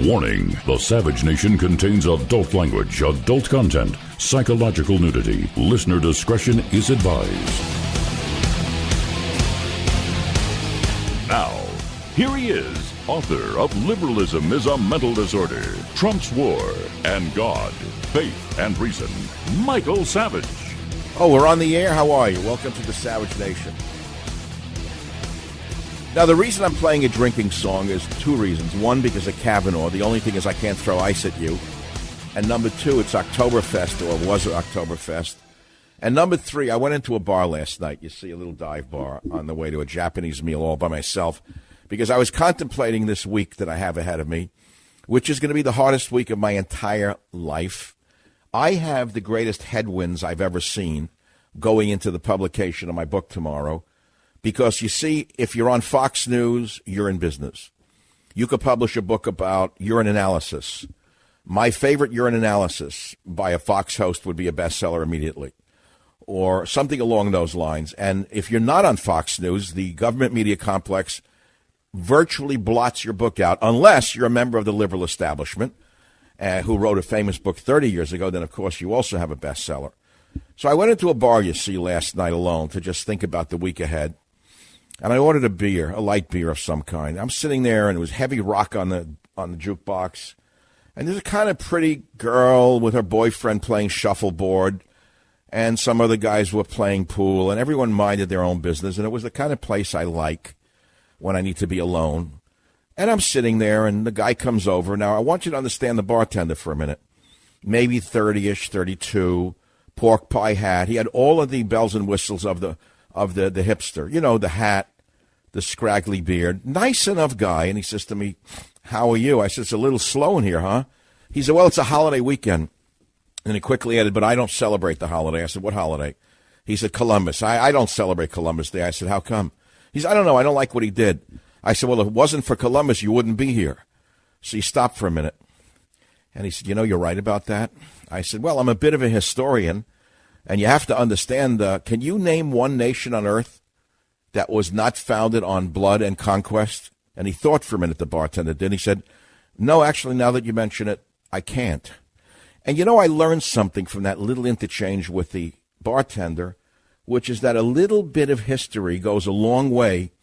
Warning, the Savage Nation contains adult language, adult content, psychological nudity. Listener discretion is advised. Now, here he is, author of Liberalism is a Mental Disorder, Trump's War, and God, Faith, and Reason, Michael Savage. Oh, we're on the air? How are you? Welcome to the Savage Nation. Now, the reason I'm playing a drinking song is two reasons. One, because of Kavanaugh. The only thing is I can't throw ice at you. And number two, it's Oktoberfest, or was Oktoberfest. And number three, I went into a bar last night. You see, a little dive bar on the way to a Japanese meal all by myself, because I was contemplating this week that I have ahead of me, which is going to be the hardest week of my entire life. I have the greatest headwinds I've ever seen going into the publication of my book tomorrow. Because, you see, if you're on Fox News, you're in business. You could publish a book about urine analysis. My favorite urine analysis by a Fox host would be a bestseller immediately, or something along those lines. And if you're not on Fox News, the government media complex virtually blots your book out, unless you're a member of the liberal establishment who wrote a famous book 30 years ago. Then, of course, you also have a bestseller. So I went into a bar, you see, last night alone to just think about the week ahead. And I ordered a beer, a light beer of some kind. I'm sitting there, and it was heavy rock on the jukebox. And there's a kind of pretty girl with her boyfriend playing shuffleboard, and some other guys were playing pool, and everyone minded their own business. And it was the kind of place I like when I need to be alone. And I'm sitting there, and the guy comes over. Now, I want you to understand the bartender for a minute. Maybe 30-ish, 32, pork pie hat. He had all of the bells and whistles of the hipster, you know, the hat, the scraggly beard, nice enough guy. And he says to me, "How are you?" I said, "It's a little slow in here, huh?" He said, "Well, it's a holiday weekend." And he quickly added, "But I don't celebrate the holiday." I said, "What holiday?" He said, "Columbus." I don't celebrate Columbus Day. I said, "How come?" He said, "I don't know. I don't like what he did." I said, "Well, if it wasn't for Columbus, you wouldn't be here." So he stopped for a minute. And he said, "You know, you're right about that." I said, "Well, I'm a bit of a historian. And you have to understand, can you name one nation on earth that was not founded on blood and conquest?" And he thought for a minute, the bartender did. He said, "No, actually, now that you mention it, I can't." And, you know, I learned something from that little interchange with the bartender, which is that a little bit of history goes a long way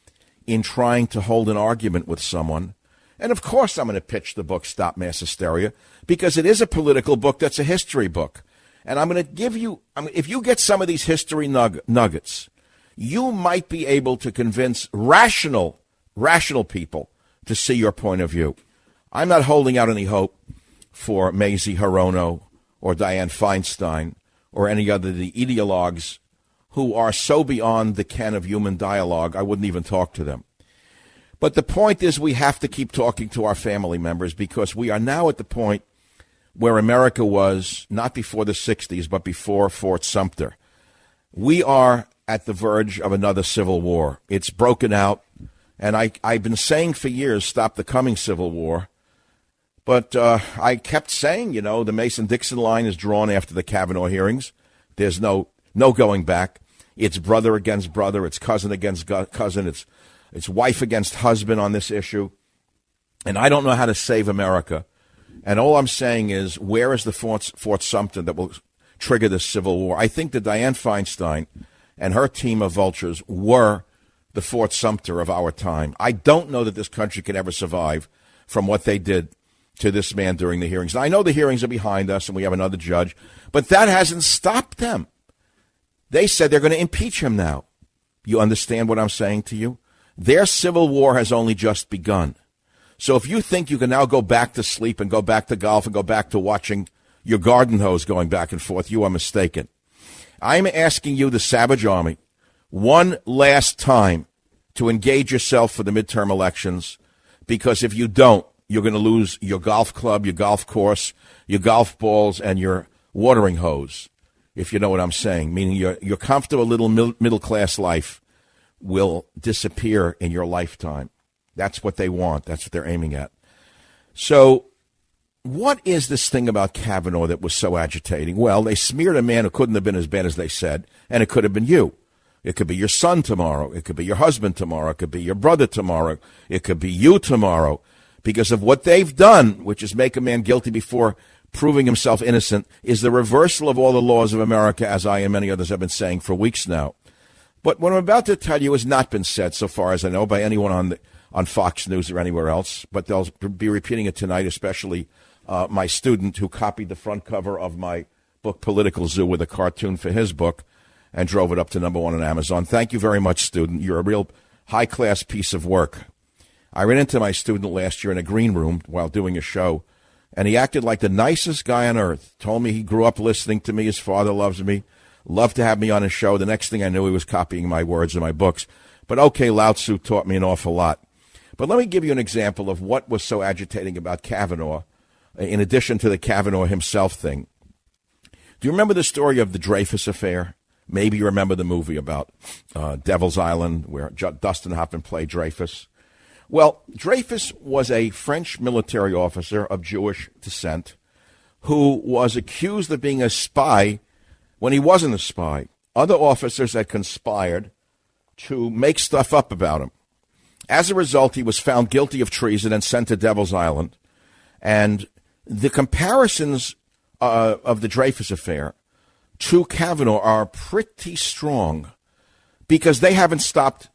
in trying to hold an argument with someone. And, of course, I'm going to pitch the book Stop Mass Hysteria, because it is a political book that's a history book. And I'm going to give you, if you get some of these history nuggets, you might be able to convince rational people to see your point of view. I'm not holding out any hope for Mazie Hirono or Dianne Feinstein or any other of the ideologues who are so beyond the ken of human dialogue, I wouldn't even talk to them. But the point is, we have to keep talking to our family members, because we are now at the point where America was not before the 60s, but before Fort Sumter. We are at the verge of another civil war. It's broken out, and I've been saying for years, stop the coming civil war. But I kept saying, you know, the Mason-Dixon line is drawn after the Kavanaugh hearings. There's no going back. It's brother against brother. It's cousin against cousin. It's wife against husband on this issue. And I don't know how to save America. And all I'm saying is, where is the Fort Sumter that will trigger this civil war? I think that Dianne Feinstein and her team of vultures were the Fort Sumter of our time. I don't know that this country can ever survive from what they did to this man during the hearings. Now, I know the hearings are behind us and we have another judge, but that hasn't stopped them. They said they're going to impeach him now. You understand what I'm saying to you? Their civil war has only just begun. So if you think you can now go back to sleep and go back to golf and go back to watching your garden hose going back and forth, you are mistaken. I'm asking you, the Savage Army, one last time to engage yourself for the midterm elections, because if you don't, you're going to lose your golf club, your golf course, your golf balls, and your watering hose, if you know what I'm saying, meaning your comfortable little middle-class life will disappear in your lifetime. That's what they want. That's what they're aiming at. So what is this thing about Kavanaugh that was so agitating? Well, they smeared a man who couldn't have been as bad as they said, and it could have been you. It could be your son tomorrow. It could be your husband tomorrow. It could be your brother tomorrow. It could be you tomorrow. because of what they've done, which is make a man guilty before proving himself innocent, is the reversal of all the laws of America, as I and many others have been saying for weeks now. But what I'm about to tell you has not been said, so far as I know, by anyone on Fox News or anywhere else, but they'll be repeating it tonight, especially my student who copied the front cover of my book, Political Zoo, with a cartoon for his book and drove it up to #1 on Amazon. Thank you very much, student. You're a real high-class piece of work. I ran into my student last year in a green room while doing a show, and he acted like the nicest guy on earth. Told me he grew up listening to me. His father loves me. Loved to have me on his show. The next thing I knew, he was copying my words in my books. But okay, Lao Tzu taught me an awful lot. But let me give you an example of what was so agitating about Kavanaugh, in addition to the Kavanaugh himself thing. Do you remember the story of the Dreyfus Affair? Maybe you remember the movie about Devil's Island, where Dustin Hoffman played Dreyfus. Well, Dreyfus was a French military officer of Jewish descent who was accused of being a spy when he wasn't a spy. Other officers had conspired to make stuff up about him. As a result, he was found guilty of treason and sent to Devil's Island. And the comparisons of the Dreyfus Affair to Kavanaugh are pretty strong because they haven't stopped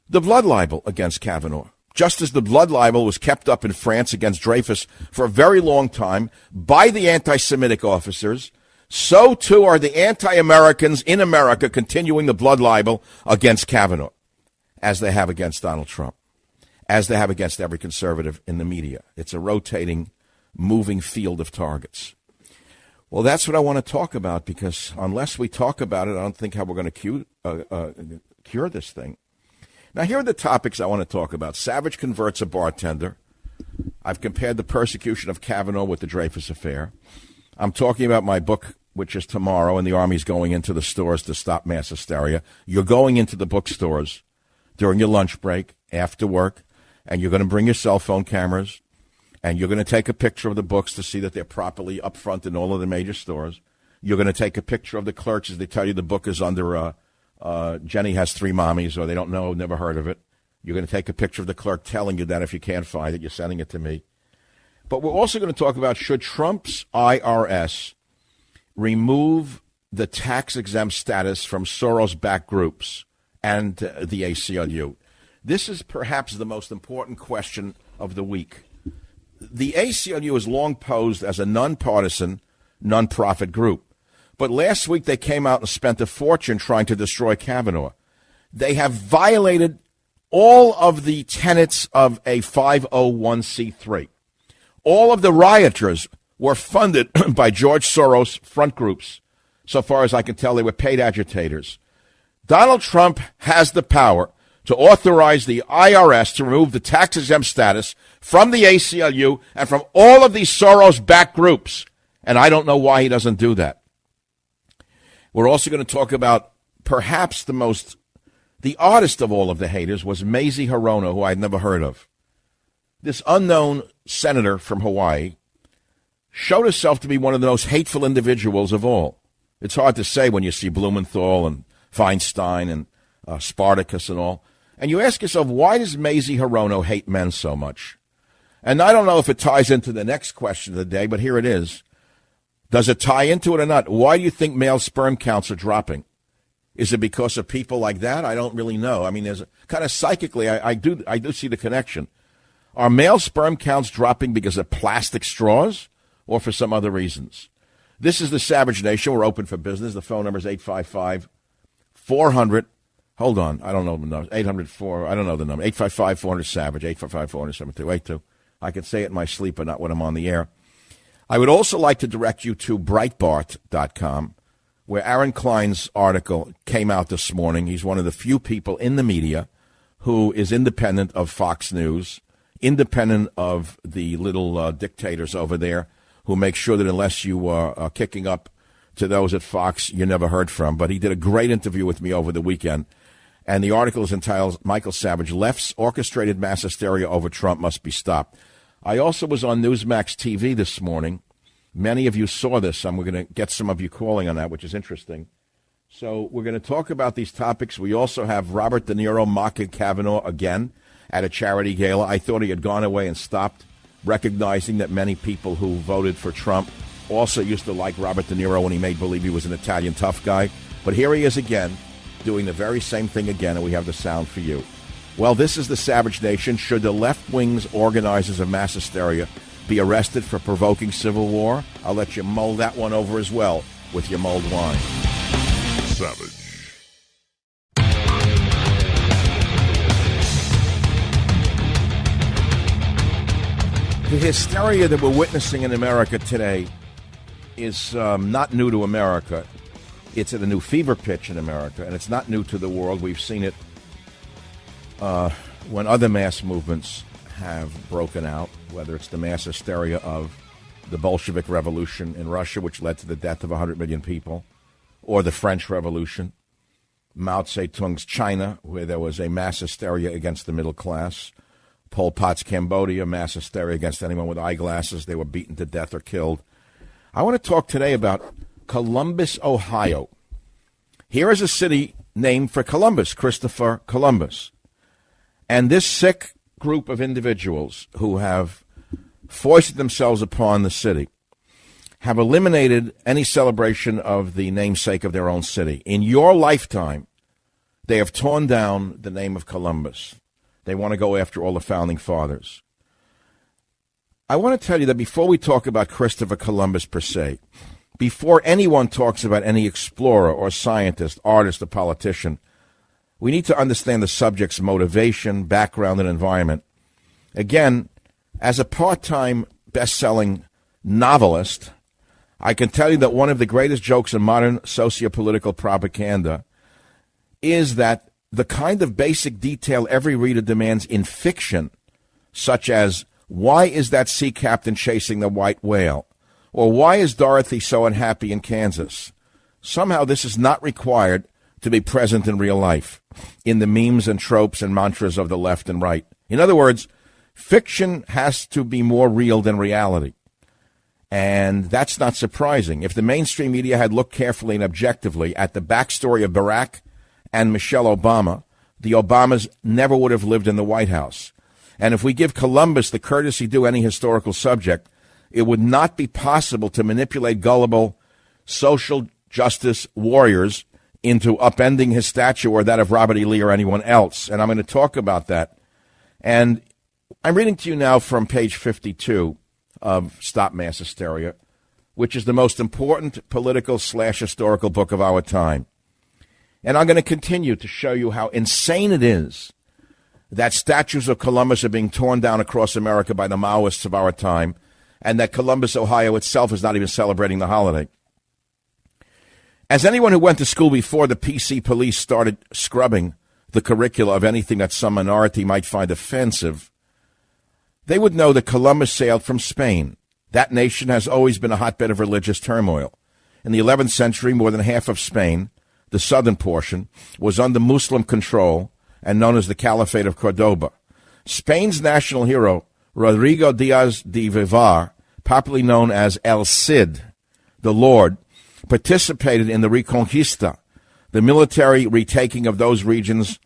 the blood libel against Kavanaugh. Just as the blood libel was kept up in France against Dreyfus for a very long time by the anti-Semitic officers, so too are the anti-Americans in America continuing the blood libel against Kavanaugh, as they have against Donald Trump, as they have against every conservative in the media. It's a rotating, moving field of targets. Well, that's what I want to talk about, because unless we talk about it, I don't think how we're going to cure this thing. Now, here are the topics I want to talk about. Savage converts a bartender. I've compared the persecution of Kavanaugh with the Dreyfus Affair. I'm talking about my book, which is tomorrow, and the Army's going into the stores to stop mass hysteria. You're going into the bookstores during your lunch break, after work, and you're going to bring your cell phone cameras, and you're going to take a picture of the books to see that they're properly up front in all of the major stores. You're going to take a picture of the clerks as they tell you the book is under Jenny Has Three Mommies, or they don't know, never heard of it. You're going to take a picture of the clerk telling you that if you can't find it, you're sending it to me. But we're also going to talk about, should Trump's IRS remove the tax-exempt status from Soros-backed groups and the ACLU? This is perhaps the most important question of the week. The ACLU is long posed as a nonpartisan, nonprofit group. But last week they came out and spent a fortune trying to destroy Kavanaugh. They have violated all of the tenets of a 501c3. All of the rioters were funded by George Soros front groups. So far as I can tell, they were paid agitators. Donald Trump has the power to authorize the IRS to remove the tax-exempt status from the ACLU and from all of these Soros-backed groups. And I don't know why he doesn't do that. We're also going to talk about perhaps the oddest of all of the haters was Mazie Hirono, who I'd never heard of. This unknown senator from Hawaii showed herself to be one of the most hateful individuals of all. It's hard to say when you see Blumenthal and Feinstein and Spartacus and all. And you ask yourself, why does Mazie Hirono hate men so much? And I don't know if it ties into the next question of the day, but here it is. Does it tie into it or not? Why do you think male sperm counts are dropping? Is it because of people like that? I don't really know. I mean, there's kind of psychically, I do see the connection. Are male sperm counts dropping because of plastic straws or for some other reasons? This is the Savage Nation. We're open for business. The phone number is 855-400. Hold on. I don't know the number. 800-4. I don't know the number. 855-400-SAVAGE. 855-400-7282. I can say it in my sleep, but not when I'm on the air. I would also like to direct you to Breitbart.com, where Aaron Klein's article came out this morning. He's one of the few people in the media who is independent of Fox News, independent of the little dictators over there who make sure that unless you are kicking up to those at Fox, you're never heard from. But he did a great interview with me over the weekend, and the article is entitled, Michael Savage, Left's Orchestrated Mass Hysteria Over Trump Must Be Stopped. I also was on Newsmax TV this morning. Many of you saw this, and we're going to get some of you calling on that, which is interesting. So we're going to talk about these topics. We also have Robert De Niro mocking Kavanaugh again. at a charity gala. I thought he had gone away and stopped recognizing that many people who voted for Trump also used to like Robert De Niro when he made believe he was an Italian tough guy. But here he is again, doing the very same thing again, and we have the sound for you. Well, this is the Savage Nation. Should the left wing's organizers of mass hysteria be arrested for provoking civil war? I'll let you mull that one over as well with your mulled wine. Savage. The hysteria that we're witnessing in America today is not new to America. It's at a new fever pitch in America, and it's not new to the world. We've seen it when other mass movements have broken out, whether it's the mass hysteria of the Bolshevik Revolution in Russia, which led to the death of 100 million people, or the French Revolution, Mao Zedong's China, where there was a mass hysteria against the middle class, Pol Pot's Cambodia, mass hysteria against anyone with eyeglasses. They were beaten to death or killed. I want to talk today about Columbus, Ohio. Here is a city named for Columbus, Christopher Columbus. And this sick group of individuals who have foisted themselves upon the city have eliminated any celebration of the namesake of their own city. In your lifetime, they have torn down the name of Columbus. They want to go after all the founding fathers. I want to tell you that before we talk about Christopher Columbus per se, before anyone talks about any explorer or scientist, artist, or politician, we need to understand the subject's motivation, background, and environment. Again, as a part-time best-selling novelist, I can tell you that one of the greatest jokes in modern sociopolitical propaganda is that the kind of basic detail every reader demands in fiction, such as, why is that sea captain chasing the white whale? Or why is Dorothy so unhappy in Kansas? Somehow this is not required to be present in real life, in the memes and tropes and mantras of the left and right. In other words, fiction has to be more real than reality. And that's not surprising. If the mainstream media had looked carefully and objectively at the backstory of Barack and Michelle Obama, the Obamas never would have lived in the White House. And if we give Columbus the courtesy due any historical subject, it would not be possible to manipulate gullible social justice warriors into upending his statue or that of Robert E. Lee or anyone else. And I'm going to talk about that. And I'm reading to you now from page 52 of Stop Mass Hysteria, which is the most important political/historical book of our time. And I'm going to continue to show you how insane it is that statues of Columbus are being torn down across America by the Maoists of our time, and that Columbus, Ohio itself is not even celebrating the holiday. As anyone who went to school before the PC police started scrubbing the curricula of anything that some minority might find offensive, they would know that Columbus sailed from Spain. That nation has always been a hotbed of religious turmoil. In the 11th century, more than half of Spain, the southern portion, was under Muslim control and known as the Caliphate of Cordoba. Spain's national hero, Rodrigo Diaz de Vivar, popularly known as El Cid, the Lord, participated in the Reconquista, the military retaking of those regions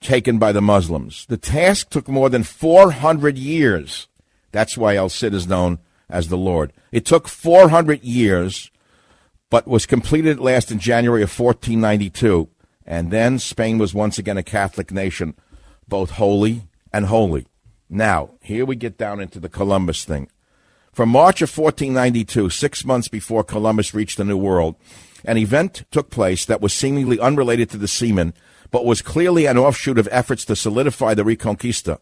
taken by the Muslims. The task took more than 400 years. That's why El Cid is known as the Lord. It took 400 years, but was completed at last in January of 1492. And then Spain was once again a Catholic nation, both holy and holy. Now, here we get down into the Columbus thing. From March of 1492, 6 months before Columbus reached the New World, an event took place that was seemingly unrelated to the seamen, but was clearly an offshoot of efforts to solidify the Reconquista.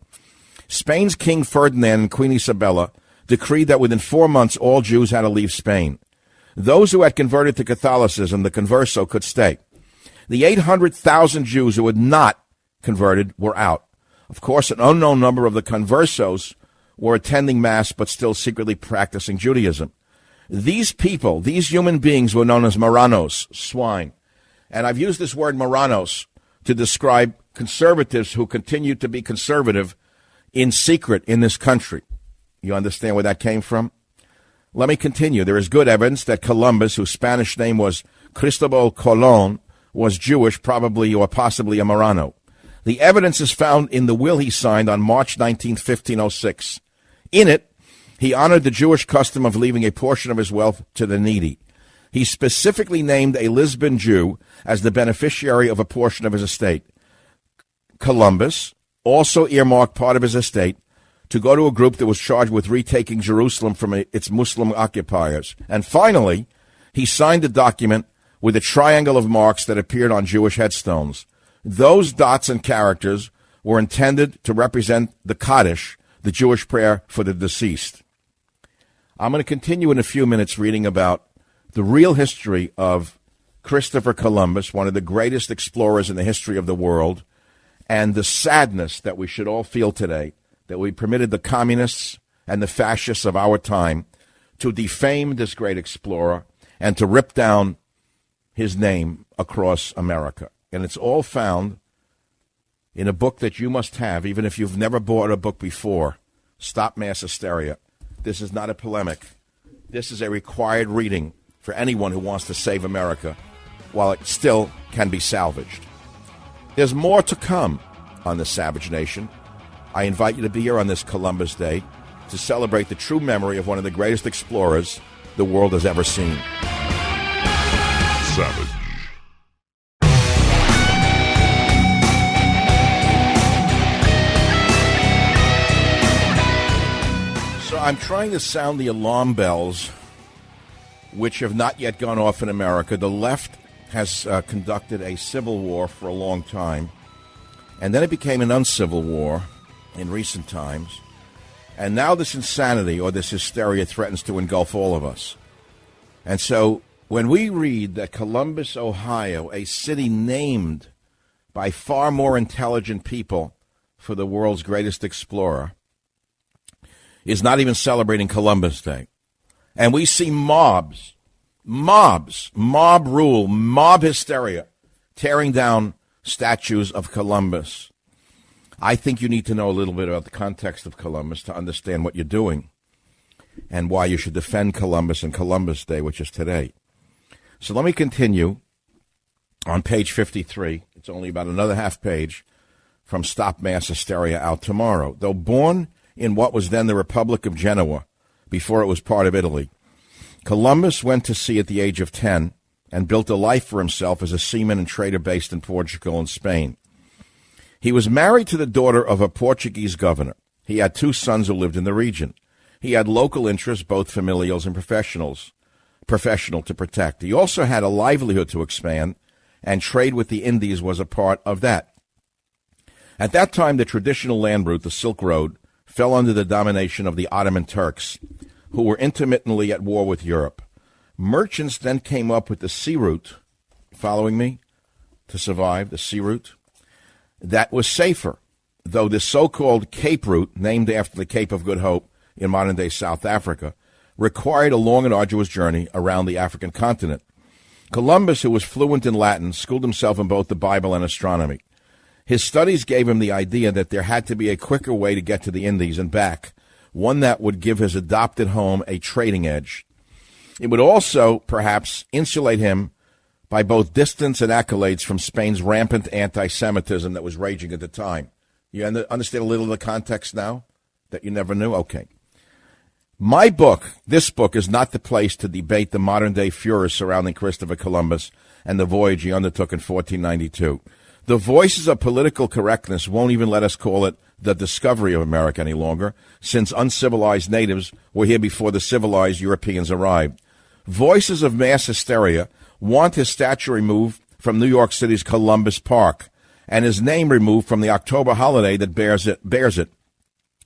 Spain's King Ferdinand and Queen Isabella decreed that within 4 months all Jews had to leave Spain. Those who had converted to Catholicism, the converso, could stay. The 800,000 Jews who had not converted were out. Of course, an unknown number of the conversos were attending Mass but still secretly practicing Judaism. These people, these human beings, were known as marranos, swine. And I've used this word marranos to describe conservatives who continue to be conservative in secret in this country. You understand where that came from? Let me continue. There is good evidence that Columbus, whose Spanish name was Cristobal Colon, was Jewish, probably or possibly a Marrano. The evidence is found in the will he signed on March 19, 1506. In it, he honored the Jewish custom of leaving a portion of his wealth to the needy. He specifically named a Lisbon Jew as the beneficiary of a portion of his estate. Columbus also earmarked part of his estate to go to a group that was charged with retaking Jerusalem from its Muslim occupiers. And finally, he signed a document with a triangle of marks that appeared on Jewish headstones. Those dots and characters were intended to represent the Kaddish, the Jewish prayer for the deceased. I'm going to continue in a few minutes reading about the real history of Christopher Columbus, one of the greatest explorers in the history of the world, and the sadness that we should all feel today that we permitted the communists and the fascists of our time to defame this great explorer and to rip down his name across America. And it's all found in a book that you must have, even if you've never bought a book before, Stop Mass Hysteria. This is not a polemic. This is a required reading for anyone who wants to save America while it still can be salvaged. There's more to come on the Savage Nation. I invite you to be here on this Columbus Day to celebrate the true memory of one of the greatest explorers the world has ever seen. Savage. So I'm trying to sound the alarm bells, which have not yet gone off in America. The left has conducted a civil war for a long time, and then it became an uncivil war in recent times. And now this insanity or this hysteria threatens to engulf all of us. And so when we read that Columbus, Ohio, a city named by far more intelligent people for the world's greatest explorer, is not even celebrating Columbus Day, and we see mob rule, mob hysteria, tearing down statues of Columbus, I think you need to know a little bit about the context of Columbus to understand what you're doing and why you should defend Columbus and Columbus Day, which is today. So let me continue on page 53. It's only about another half page from Stop Mass Hysteria out tomorrow. Though born in what was then the Republic of Genoa, before it was part of Italy, Columbus went to sea at the age of 10 and built a life for himself as a seaman and trader based in Portugal and Spain. He was married to the daughter of a Portuguese governor. He had 2 sons who lived in the region. He had local interests, both familials and professional to protect. He also had a livelihood to expand, and trade with the Indies was a part of that. At that time, the traditional land route, the Silk Road, fell under the domination of the Ottoman Turks, who were intermittently at war with Europe. Merchants then came up with the sea route, following me, to survive, the sea route, that was safer, though the so-called Cape route, named after the Cape of Good Hope in modern-day South Africa, required a long and arduous journey around the African continent. Columbus, who was fluent in Latin, schooled himself in both the Bible and astronomy. His studies gave him the idea that there had to be a quicker way to get to the Indies and back, one that would give his adopted home a trading edge. It would also, perhaps, insulate him by both distance and accolades from Spain's rampant anti-Semitism that was raging at the time. You understand a little of the context now that you never knew? Okay. My book, this book, is not the place to debate the modern-day furor surrounding Christopher Columbus and the voyage he undertook in 1492. The voices of political correctness won't even let us call it the discovery of America any longer, since uncivilized natives were here before the civilized Europeans arrived. Voices of mass hysteria want his statue removed from New York City's Columbus Park and his name removed from the October holiday that bears it.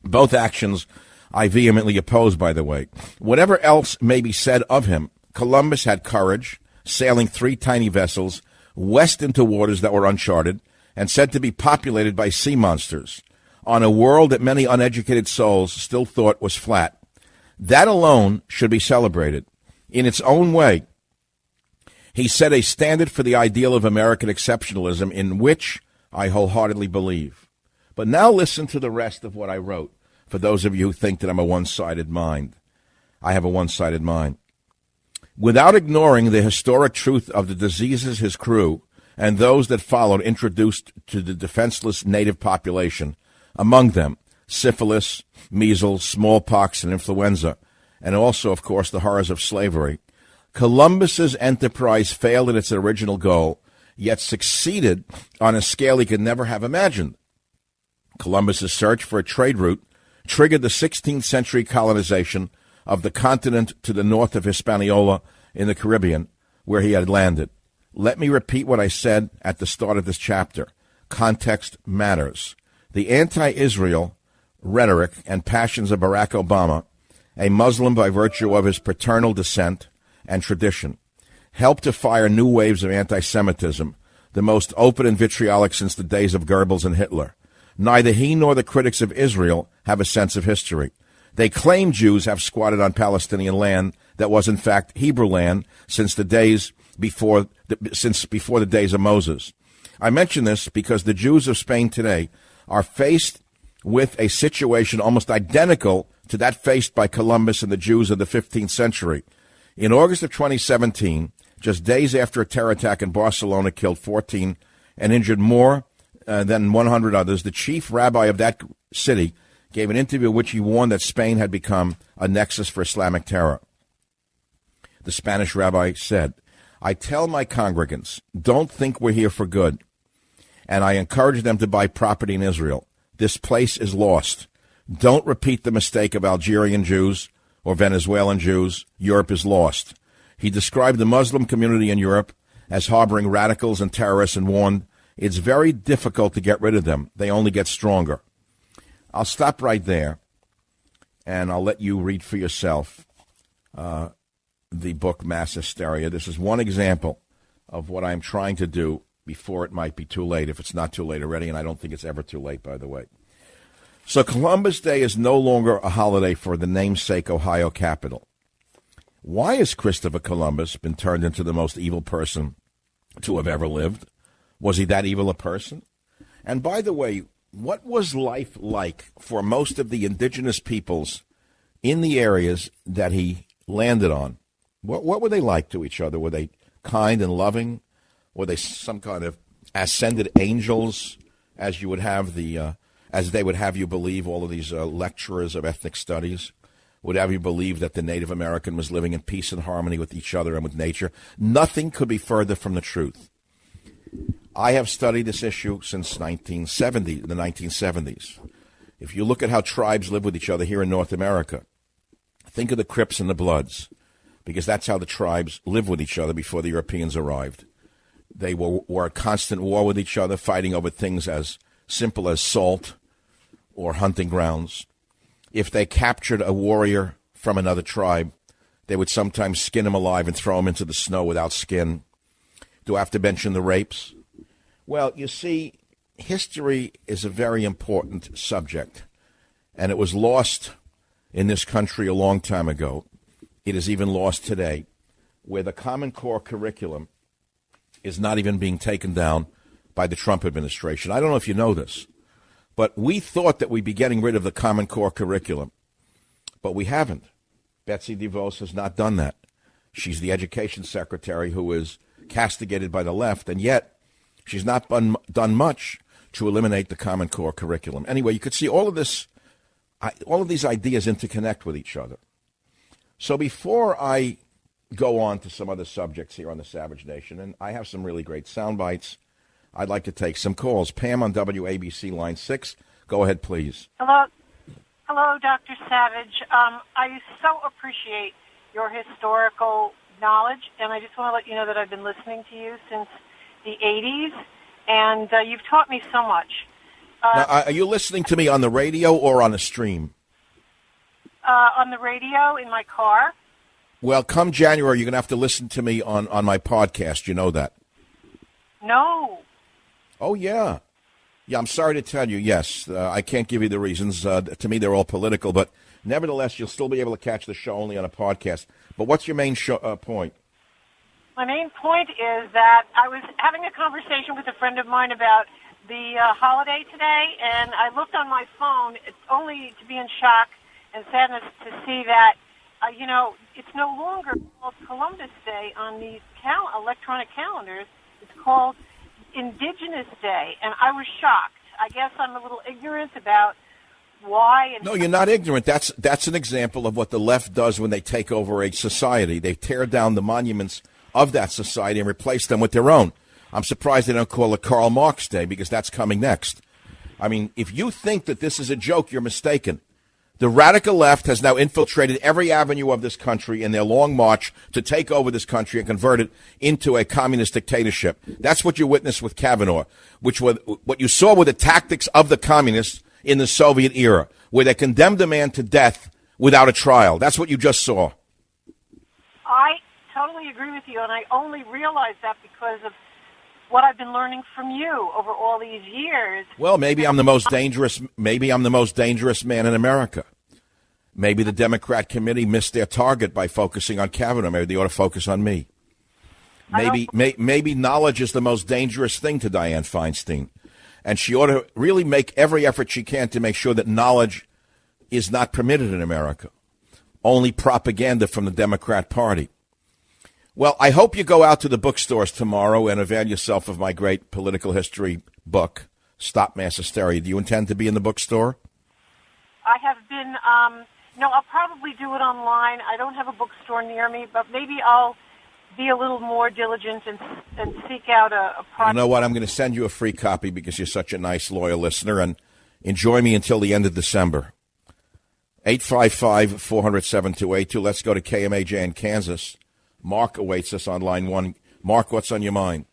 Both actions I vehemently oppose, by the way. Whatever else may be said of him, Columbus had courage, sailing 3 tiny vessels west into waters that were uncharted and said to be populated by sea monsters on a world that many uneducated souls still thought was flat. That alone should be celebrated. In its own way, he set a standard for the ideal of American exceptionalism in which I wholeheartedly believe. But now listen to the rest of what I wrote, for those of you who think that I'm a one-sided mind. I have a one-sided mind. Without ignoring the historic truth of the diseases his crew and those that followed introduced to the defenseless native population, among them syphilis, measles, smallpox, and influenza, and also, of course, the horrors of slavery. Columbus's enterprise failed in its original goal, yet succeeded on a scale he could never have imagined. Columbus's search for a trade route triggered the 16th century colonization of the continent to the north of Hispaniola in the Caribbean, where he had landed. Let me repeat what I said at the start of this chapter. Context matters. The anti-Israel rhetoric and passions of Barack Obama, a Muslim by virtue of his paternal descent and tradition, helped to fire new waves of anti-Semitism, the most open and vitriolic since the days of Goebbels and Hitler. Neither he nor the critics of Israel have a sense of history. They claim Jews have squatted on Palestinian land that was in fact Hebrew land since before the days of Moses. I mention this because the Jews of Spain today are faced with a situation almost identical to that faced by Columbus and the Jews of the 15th century. In August of 2017, just days after a terror attack in Barcelona killed 14 and injured more than 100 others, the chief rabbi of that city gave an interview in which he warned that Spain had become a nexus for Islamic terror. The Spanish rabbi said, "I tell my congregants, don't think we're here for good, and I encourage them to buy property in Israel. This place is lost. Don't repeat the mistake of Algerian Jews or Venezuelan Jews. Europe is lost." He described the Muslim community in Europe as harboring radicals and terrorists and warned, "It's very difficult to get rid of them. They only get stronger." I'll stop right there, and I'll let you read for yourself the book Mass Hysteria. This is one example of what I'm trying to do before it might be too late, if it's not too late already, and I don't think it's ever too late, by the way. So Columbus Day is no longer a holiday for the namesake Ohio capital. Why has Christopher Columbus been turned into the most evil person to have ever lived? Was he that evil a person? And by the way, what was life like for most of the indigenous peoples in the areas that he landed on? What were they like to each other? Were they kind and loving? Were they some kind of ascended angels, as you would have as they would have you believe, all of these lecturers of ethnic studies would have you believe that the Native American was living in peace and harmony with each other and with nature? Nothing could be further from the truth. I have studied this issue since the 1970s. If you look at how tribes live with each other here in North America, think of the Crips and the Bloods, because that's how the tribes lived with each other before the Europeans arrived. They were at constant war with each other, fighting over things as simple as salt or hunting grounds. If they captured a warrior from another tribe, they would sometimes skin him alive and throw him into the snow without skin. Do I have to mention the rapes? Well, you see, history is a very important subject, and it was lost in this country a long time ago. It is even lost today, where the Common Core curriculum is not even being taken down by the Trump administration. I don't know if you know this, but we thought that we'd be getting rid of the Common Core curriculum, but we haven't. Betsy DeVos has not done that. She's the education secretary who is castigated by the left, and yet she's not done much to eliminate the Common Core curriculum. Anyway, you could see all of these ideas interconnect with each other. So before I go on to some other subjects here on the Savage Nation, and I have some really great sound bites, I'd like to take some calls. Pam on WABC line 6. Go ahead, please. Hello, Dr. Savage. I so appreciate your historical knowledge, and I just want to let you know that I've been listening to you since the 80s, and you've taught me so much. Now, are you listening to me on the radio or on a stream? On the radio in my car. Well, come January, you're going to have to listen to me on my podcast. You know that? No. Oh, yeah. Yeah, I'm sorry to tell you, yes. I can't give you the reasons. To me, they're all political, but nevertheless, you'll still be able to catch the show only on a podcast. But what's your main point? My main point is that I was having a conversation with a friend of mine about the holiday today, and I looked on my phone. It's only to be in shock and sadness to see that, it's no longer called Columbus Day on these electronic calendars. It's called Indigenous Day, and I was shocked. I guess I'm a little ignorant about why. And no, you're not ignorant. That's an example of what the left does when they take over a society. They tear down the monuments of that society and replace them with their own. I'm surprised they don't call it Karl Marx Day, because that's coming next. I mean, if you think that this is a joke, you're mistaken. The radical left has now infiltrated every avenue of this country in their long march to take over this country and convert it into a communist dictatorship. That's what you witnessed with Kavanaugh, which was what you saw with the tactics of the communists in the Soviet era, where they condemned a man to death without a trial. That's what you just saw. I totally agree with you, and I only realized that because of what I've been learning from you over all these years. Well, maybe I'm the most dangerous. Maybe I'm the most dangerous man in America. Maybe the Democrat committee missed their target by focusing on Kavanaugh. Maybe they ought to focus on me. Maybe knowledge is the most dangerous thing to Dianne Feinstein, and she ought to really make every effort she can to make sure that knowledge is not permitted in America. Only propaganda from the Democrat Party. Well, I hope you go out to the bookstores tomorrow and avail yourself of my great political history book, Stop Mass Hysteria. Do you intend to be in the bookstore? I have been, I'll probably do it online. I don't have a bookstore near me, but maybe I'll be a little more diligent and seek out a product. You know what? I'm going to send you a free copy because you're such a nice, loyal listener, and enjoy me until the end of December. 855-400-7282. Let's go to KMAJ in Kansas. Mark awaits us on line one. Mark, what's on your mind?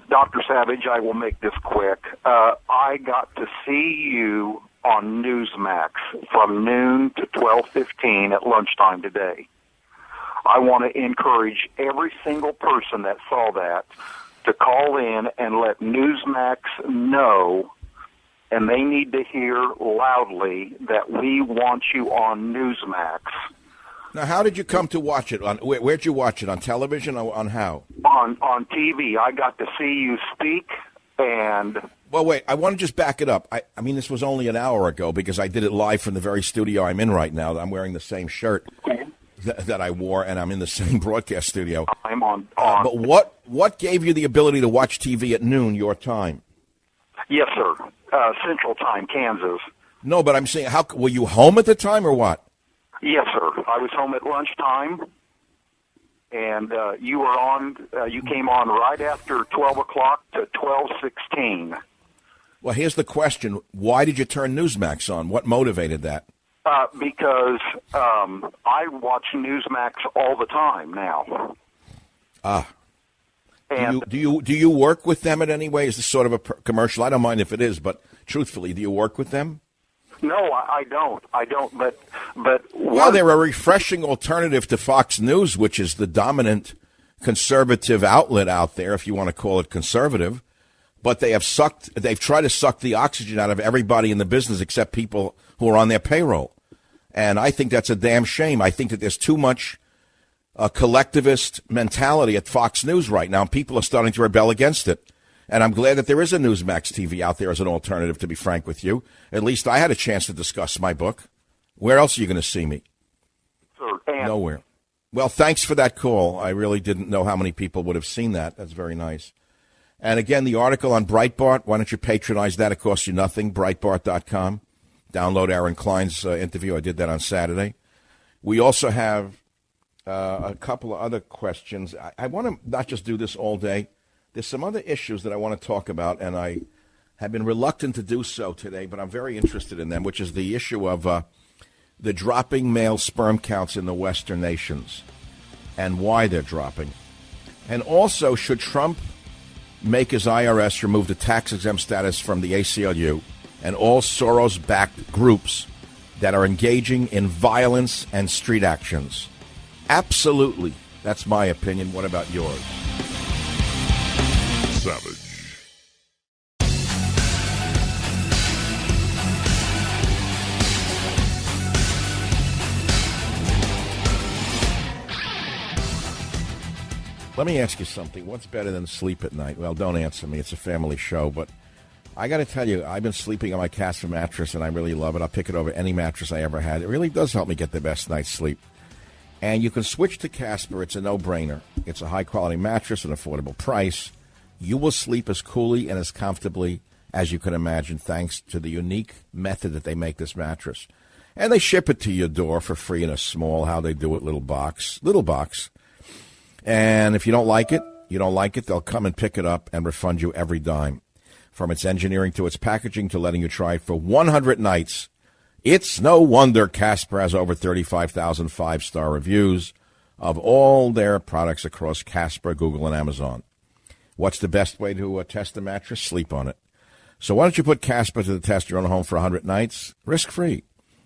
Dr. Savage, I will make this quick. I got to see you on Newsmax from noon to 12:15 at lunchtime today. I want to encourage every single person that saw that to call in and let Newsmax know, and they need to hear loudly that we want you on Newsmax. Now, how did you come to watch it? Where'd you watch it? On television or on how? On TV. I got to see you speak, and... Well, wait, I want to just back it up. I mean, this was only an hour ago because I did it live from the very studio I'm in right now. I'm wearing the same shirt that I wore, and I'm in the same broadcast studio. I'm on. But what gave you the ability to watch TV at noon, your time? Yes, sir. Central Time, Kansas. No, but I'm saying, were you home at the time or what? Yes, sir. I was home at lunchtime, and you were on. You came on right after 12 o'clock to 12:16. Well, here's the question: why did you turn Newsmax on? What motivated that? Because I watch Newsmax all the time now. And do you work with them in any way? Is this sort of a commercial? I don't mind if it is, but truthfully, do you work with them? No, I don't. But well, they're a refreshing alternative to Fox News, which is the dominant conservative outlet out there, if you want to call it conservative. But they've tried to suck the oxygen out of everybody in the business except people who are on their payroll. And I think that's a damn shame. I think that there's too much collectivist mentality at Fox News right now. People are starting to rebel against it. And I'm glad that there is a Newsmax TV out there as an alternative, to be frank with you. At least I had a chance to discuss my book. Where else are you going to see me? Nowhere. Well, thanks for that call. I really didn't know how many people would have seen that. That's very nice. And again, the article on Breitbart, why don't you patronize that? It costs you nothing, Breitbart.com. Download Aaron Klein's interview. I did that on Saturday. We also have a couple of other questions. I want to not just do this all day. There's some other issues that I want to talk about, and I have been reluctant to do so today, but I'm very interested in them, which is the issue of the dropping male sperm counts in the Western nations and why they're dropping. And also, should Trump make his IRS remove the tax-exempt status from the ACLU and all Soros-backed groups that are engaging in violence and street actions? Absolutely. That's my opinion. What about yours? Savage. Let me ask you something. What's better than sleep at night? Well, don't answer me. It's a family show, but I got to tell you, I've been sleeping on my Casper mattress, and I really love it. I'll pick it over any mattress I ever had. It really does help me get the best night's sleep. And you can switch to Casper. It's a no-brainer. It's a high-quality mattress, an affordable price. you will sleep as coolly and as comfortably as you can imagine, thanks to the unique method that they make this mattress. And they ship it to your door for free in a small, how they do it, little box. And if you don't like it, they'll come and pick it up and refund you every dime. From its engineering to its packaging to letting you try it for 100 nights. It's no wonder Casper has over 35,000 five-star reviews of all their products across Casper, Google, and Amazon. What's the best way to test a mattress? Sleep on it. So why don't you put Casper to the test your own home for 100 nights? Risk-free.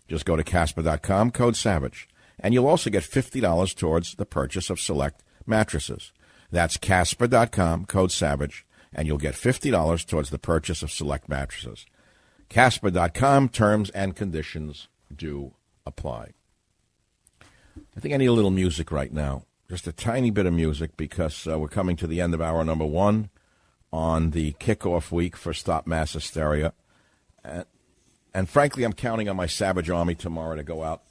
Just go to Casper.com, code SAVAGE, and you'll also get $50 towards the purchase of select mattresses. That's Casper.com, code SAVAGE, and you'll get $50 towards the purchase of select mattresses. Casper.com, terms and conditions do apply. I think I need a little music right now, just a tiny bit of music, because we're coming to the end of hour number one on the kickoff week for Stop Mass Hysteria. And frankly, I'm counting on my Savage Army tomorrow to go out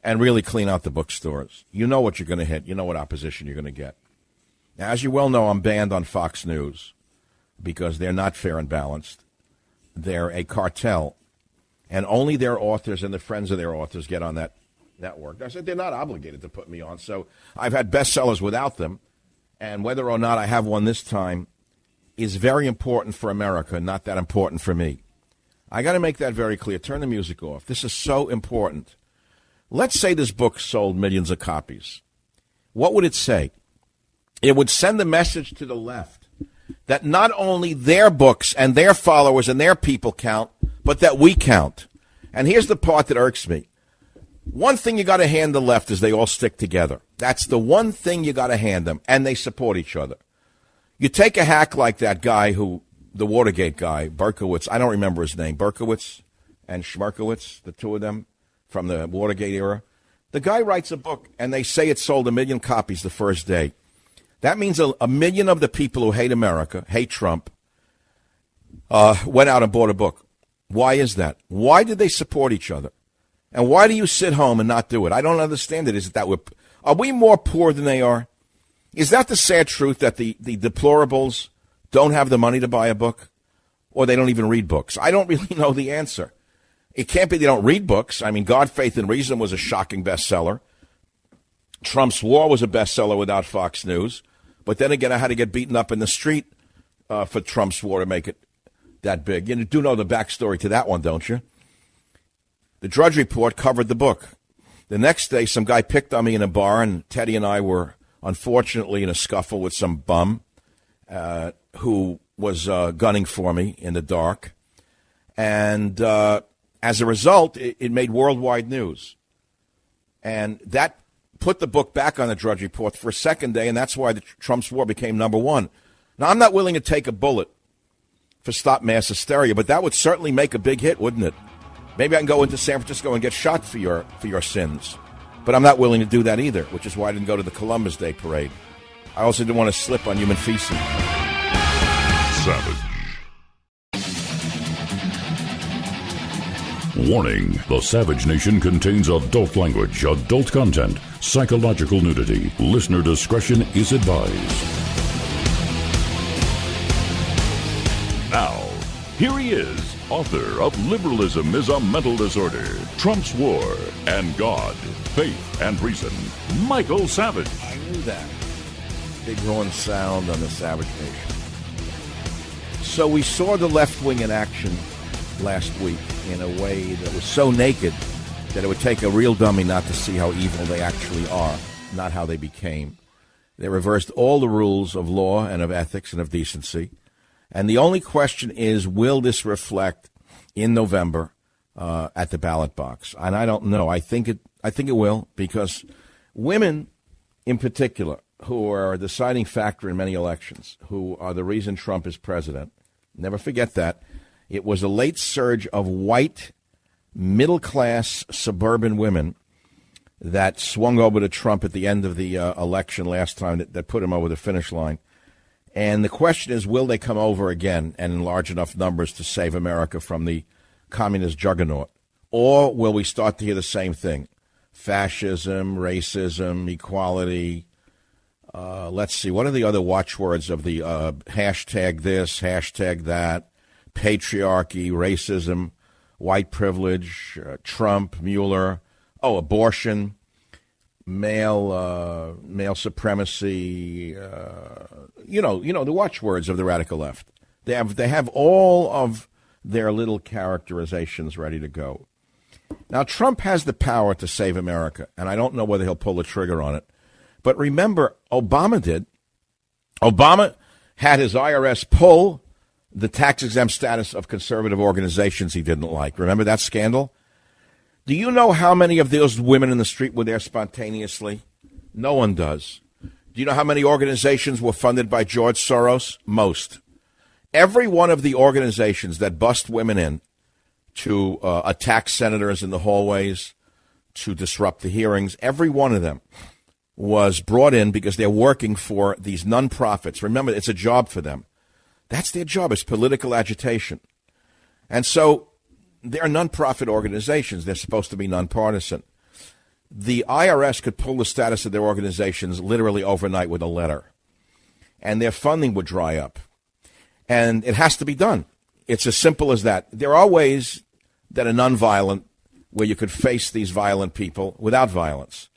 and really clean out the bookstores. You know what you're going to hit. You know what opposition you're going to get. Now, as you well know, I'm banned on Fox News because they're not fair and balanced. They're a cartel, and only their authors and the friends of their authors get on that network. I said they're not obligated to put me on, so I've had bestsellers without them, and whether or not I have one this time is very important for America, not that important for me. I got to make that very clear. Turn the music off. This is so important. Let's say this book sold millions of copies. What would it say? It would send a message to the left that not only their books and their followers and their people count, but that we count. And here's the part that irks me. One thing you got to hand the left is they all stick together. That's the one thing you got to hand them, and they support each other. You take a hack like that guy the Watergate guy, Berkowitz, I don't remember his name, Berkowitz and Schmerkowitz, the two of them from the Watergate era. The guy writes a book, and they say it sold 1 million copies the first day. That means a million of the people who hate America, hate Trump, went out and bought a book. Why is that? Why did they support each other? And why do you sit home and not do it? I don't understand it. Is it that are we more poor than they are? Is that the sad truth, that the deplorables don't have the money to buy a book, or they don't even read books? I don't really know the answer. It can't be they don't read books. I mean, God, Faith, and Reason was a shocking bestseller. Trump's War was a bestseller without Fox News. But then again, I had to get beaten up in the street for Trump's War to make it that big. You do know the backstory to that one, don't you? The Drudge Report covered the book. The next day, some guy picked on me in a bar, and Teddy and I were unfortunately in a scuffle with some bum who was gunning for me in the dark. And as a result, it made worldwide news. And that put the book back on the Drudge Report for a second day, and that's why the Trump's War became number one. Now, I'm not willing to take a bullet for Stop Mass Hysteria, but that would certainly make a big hit, wouldn't it? Maybe I can go into San Francisco and get shot for your sins. But I'm not willing to do that either, which is why I didn't go to the Columbus Day parade. I also didn't want to slip on human feces. Savage. Warning, the Savage Nation contains adult language, adult content, psychological nudity. Listener discretion is advised. Now, here he is, author of Liberalism is a Mental Disorder, Trump's War, and God, Faith, and Reason, Michael Savage. I knew that. Big horn sound on the Savage Nation. So we saw the left wing in action last week in a way that was so naked that it would take a real dummy not to see how evil they actually are, not how they became. They reversed all the rules of law and of ethics and of decency. And the only question is, will this reflect in November at the ballot box? And I don't know. I think it will, because women in particular, who are a deciding factor in many elections, who are the reason Trump is president, never forget that. It was a late surge of white, middle-class, suburban women that swung over to Trump at the end of the election last time that put him over the finish line. And the question is, will they come over again and in large enough numbers to save America from the communist juggernaut? Or will we start to hear the same thing? Fascism, racism, equality, Let's see. What are the other watchwords of the hashtag this, hashtag that, patriarchy, racism, white privilege, Trump, Mueller, abortion, male supremacy, the watchwords of the radical left. They have all of their little characterizations ready to go. Now, Trump has the power to save America, and I don't know whether he'll pull the trigger on it. But remember, Obama did. Obama had his IRS pull the tax-exempt status of conservative organizations he didn't like. Remember that scandal? Do you know how many of those women in the street were there spontaneously? No one does. Do you know how many organizations were funded by George Soros? Most. Every one of the organizations that bust women in to attack senators in the hallways, to disrupt the hearings, every one of them was brought in because they're working for these nonprofits. Remember, it's a job for them. That's their job, is political agitation. And so they're nonprofit organizations. They're supposed to be nonpartisan. The IRS could pull the status of their organizations literally overnight with a letter, and their funding would dry up. And it has to be done. It's as simple as that. There are ways that are nonviolent where you could face these violent people without violence.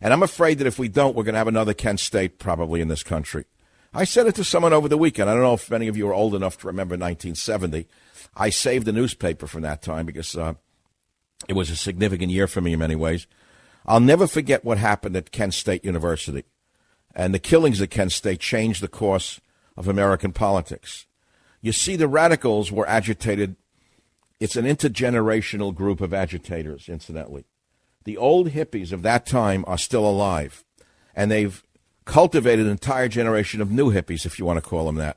And I'm afraid that if we don't, we're going to have another Kent State probably in this country. I said it to someone over the weekend. I don't know if any of you are old enough to remember 1970. I saved a newspaper from that time because it was a significant year for me in many ways. I'll never forget what happened at Kent State University. And the killings at Kent State changed the course of American politics. You see, the radicals were agitated. It's an intergenerational group of agitators, incidentally. The old hippies of that time are still alive, and they've cultivated an entire generation of new hippies, if you want to call them that.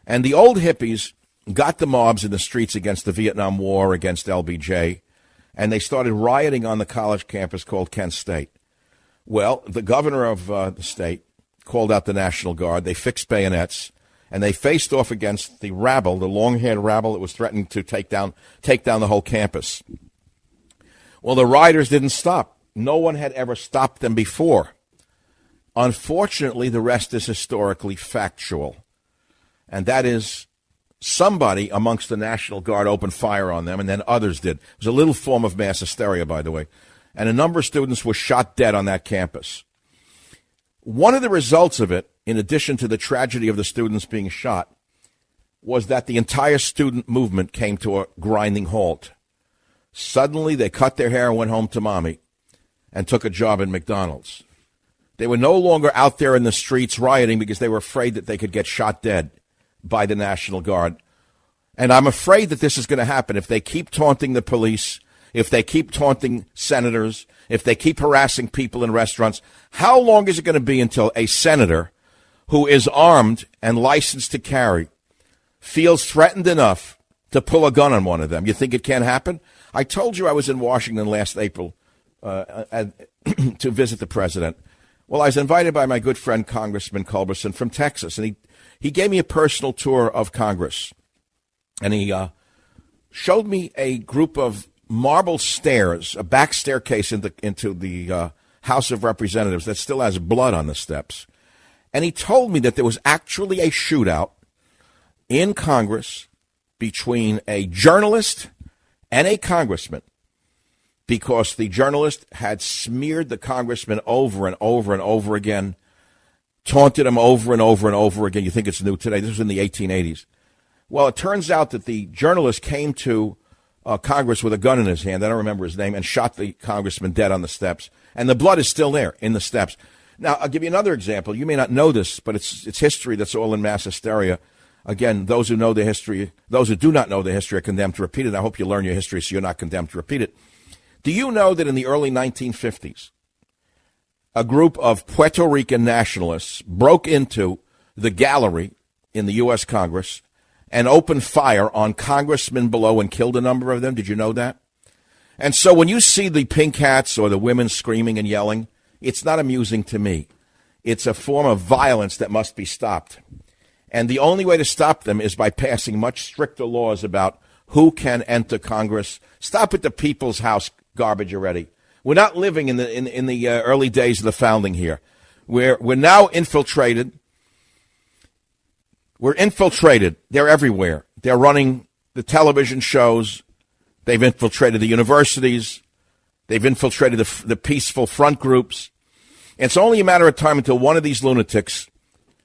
And the old hippies got the mobs in the streets against the Vietnam War, against LBJ, and they started rioting on the college campus called Kent State. Well, the governor of the state called out the National Guard. They fixed bayonets, and they faced off against the rabble, the long-haired rabble that was threatening to take down the whole campus. Well, the rioters didn't stop. No one had ever stopped them before. Unfortunately, the rest is historically factual, and that is somebody amongst the National Guard opened fire on them, and then others did. It was a little form of mass hysteria, by the way, and a number of students were shot dead on that campus. One of the results of it, in addition to the tragedy of the students being shot, was that the entire student movement came to a grinding halt. Suddenly, they cut their hair and went home to mommy and took a job in McDonald's. They were no longer out there in the streets rioting because they were afraid that they could get shot dead by the National Guard. And I'm afraid that this is going to happen if they keep taunting the police, if they keep taunting senators, if they keep harassing people in restaurants. How long is it going to be until a senator who is armed and licensed to carry feels threatened enough to pull a gun on one of them? You think it can't happen? I told you I was in Washington last April to visit the president. Well, I was invited by my good friend Congressman Culberson from Texas, and he gave me a personal tour of Congress. And he showed me a group of marble stairs, a back staircase into the House of Representatives that still has blood on the steps. And he told me that there was actually a shootout in Congress between a journalist and a congressman, because the journalist had smeared the congressman over and over and over again, taunted him over and over and over again. You think it's new today. This was in the 1880s. Well, it turns out that the journalist came to Congress with a gun in his hand, I don't remember his name, and shot the congressman dead on the steps. And the blood is still there in the steps. Now, I'll give you another example. You may not know this, but it's history that's all in mass hysteria. Again, those who know the history, those who do not know the history are condemned to repeat it. I hope you learn your history so you're not condemned to repeat it. Do you know that in the early 1950s, a group of Puerto Rican nationalists broke into the gallery in the U.S. Congress and opened fire on congressmen below and killed a number of them? Did you know that? And so when you see the pink hats or the women screaming and yelling, it's not amusing to me. It's a form of violence that must be stopped. And the only way to stop them is by passing much stricter laws about who can enter Congress. Stop with the People's House garbage already. We're not living in the early days of the founding here. We're now infiltrated. We're infiltrated. They're everywhere. They're running the television shows. They've infiltrated the universities. They've infiltrated the peaceful front groups. And it's only a matter of time until one of these lunatics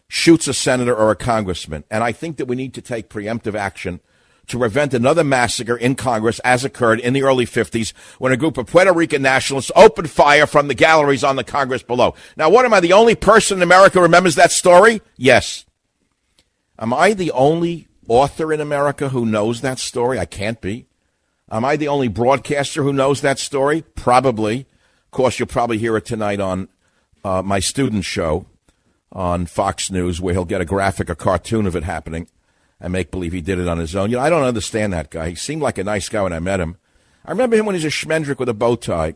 shoots a senator or a congressman. And I think that we need to take preemptive action to prevent another massacre in Congress as occurred in the early 50s when a group of Puerto Rican nationalists opened fire from the galleries on the Congress below. Now, what, am I the only person in America who remembers that story? Yes. Am I the only author in America who knows that story? I can't be. Am I the only broadcaster who knows that story? Probably. Of course, you'll probably hear it tonight on my student show on Fox News, where he'll get a cartoon of it happening and make believe he did it on his own. You know, I don't understand that guy. He seemed like a nice guy when I met him. I remember him when he was a schmendrick with a bow tie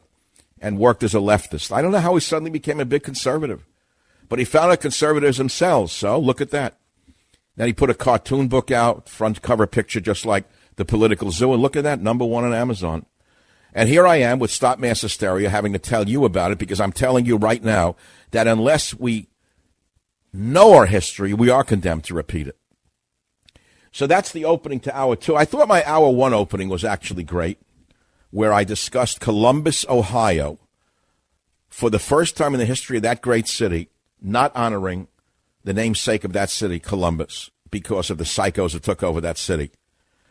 and worked as a leftist. I don't know how he suddenly became a big conservative, but he found out conservatives themselves, so look at that. Then he put a cartoon book out, front cover picture, just like The Political Zoo, and look at that, #1 on Amazon. And here I am with Stop Mass Hysteria having to tell you about it, because I'm telling you right now that unless we know our history, we are condemned to repeat it. So that's the opening to Hour 2. I thought my Hour 1 opening was actually great, where I discussed Columbus, Ohio, for the first time in the history of that great city, not honoring the namesake of that city, Columbus, because of the psychos that took over that city,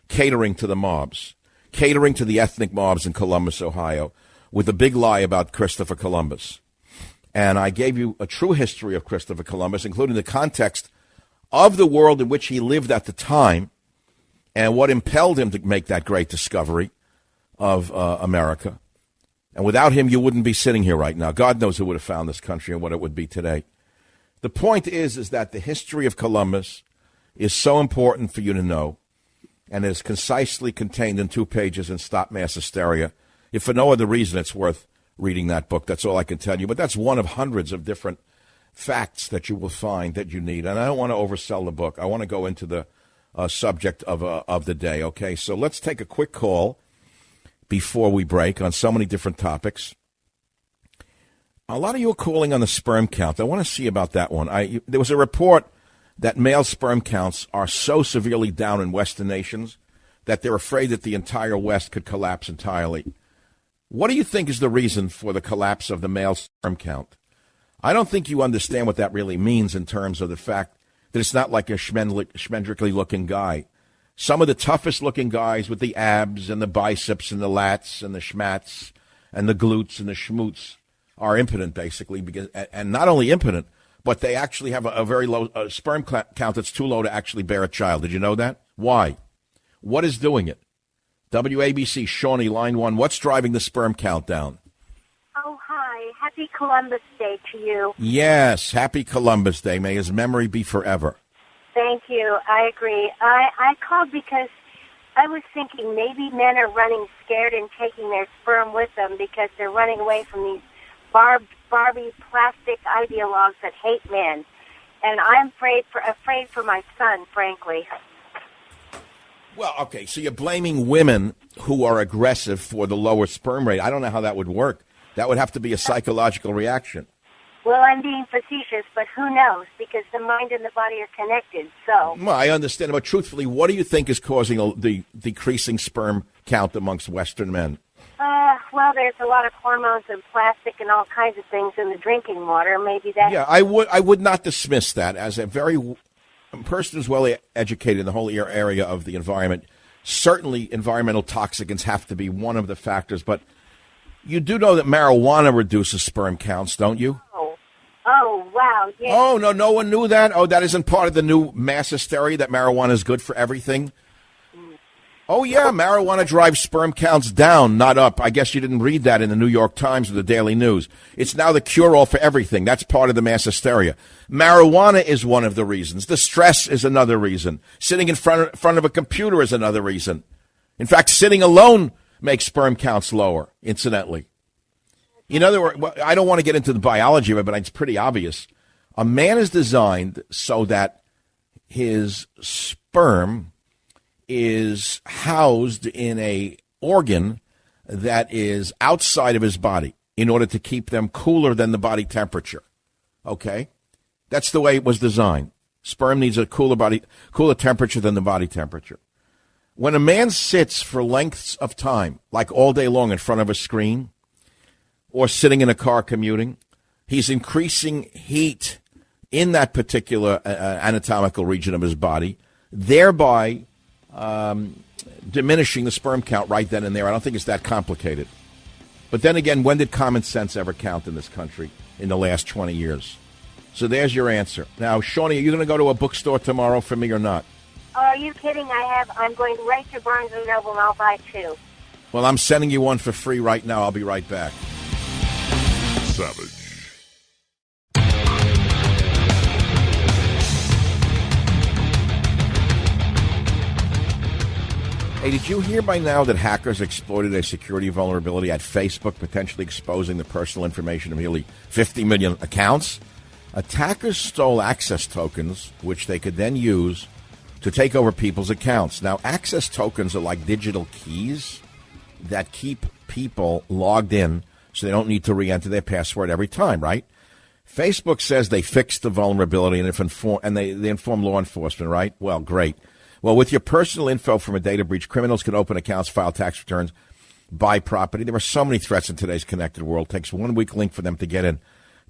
catering to the mobs, catering to the ethnic mobs in Columbus, Ohio, with a big lie about Christopher Columbus. And I gave you a true history of Christopher Columbus, including the context of the world in which he lived at the time and what impelled him to make that great discovery of America. And without him, you wouldn't be sitting here right now. God knows who would have found this country and what it would be today. The point is that the history of Columbus is so important for you to know, and is concisely contained in 2 pages in Stop Mass Hysteria. If for no other reason, it's worth reading that book. That's all I can tell you. But that's one of hundreds of different facts that you will find that you need. And I don't want to oversell the book. I want to go into the subject of the day, okay? So let's take a quick call before we break on so many different topics. A lot of you are calling on the sperm count. I want to see about that one. There was a report that male sperm counts are so severely down in Western nations that they're afraid that the entire West could collapse entirely. What do you think is the reason for the collapse of the male sperm count? I don't think you understand what that really means in terms of the fact that it's not like a schmendrickly-looking guy. Some of the toughest-looking guys with the abs and the biceps and the lats and the schmats and the glutes and the schmoots are impotent, basically, and not only impotent, but they actually have a very low sperm count that's too low to actually bear a child. Did you know that? Why? What is doing it? WABC, Shawnee, line 1. What's driving the sperm count down? Oh, hi. Happy Columbus Day to you. Yes, happy Columbus Day. May his memory be forever. Thank you. I agree. I called because I was thinking maybe men are running scared and taking their sperm with them because they're running away from these Barbie plastic ideologues that hate men. And I'm afraid for my son, frankly. Well, okay, so you're blaming women who are aggressive for the lower sperm rate. I don't know how that would work. That would have to be a psychological reaction. Well, I'm being facetious, but who knows? Because the mind and the body are connected, so. Well, I understand, but truthfully, what do you think is causing the decreasing sperm count amongst Western men? Well, there's a lot of hormones and plastic and all kinds of things in the drinking water. Maybe that. Yeah, I would not dismiss that as a person who's well educated in the whole area of the environment. Certainly, environmental toxicants have to be one of the factors, but you do know that marijuana reduces sperm counts, don't you? Oh, wow. Yeah. Oh, no one knew that? Oh, that isn't part of the new mass hysteria that marijuana is good for everything? Oh, yeah, marijuana drives sperm counts down, not up. I guess you didn't read that in the New York Times or the Daily News. It's now the cure-all for everything. That's part of the mass hysteria. Marijuana is one of the reasons. The stress is another reason. Sitting in front of a computer is another reason. In fact, sitting alone makes sperm counts lower, incidentally. In other words, I don't want to get into the biology of it, but it's pretty obvious. A man is designed so that his sperm is housed in a organ that is outside of his body in order to keep them cooler than the body temperature. Okay? That's the way it was designed. Sperm needs a cooler temperature than the body temperature. When a man sits for lengths of time, like all day long in front of a screen or sitting in a car commuting, he's increasing heat in that particular anatomical region of his body, thereby diminishing the sperm count right then and there. I don't think it's that complicated. But then again, when did common sense ever count in this country in the last 20 years? So there's your answer. Now, Shawnee, are you going to go to a bookstore tomorrow for me or not? Oh, are you kidding? I'm going right to Barnes & Noble, and I'll buy 2. Well, I'm sending you one for free right now. I'll be right back. Savage. Hey, did you hear by now that hackers exploited a security vulnerability at Facebook, potentially exposing the personal information of nearly 50 million accounts? Attackers stole access tokens, which they could then use to take over people's accounts. Now, access tokens are like digital keys that keep people logged in so they don't need to re-enter their password every time, right? Facebook says they fixed the vulnerability and they inform law enforcement, right? Well, great. Well, with your personal info from a data breach, criminals can open accounts, file tax returns, buy property. There are so many threats in today's connected world. It takes one weak link for them to get in.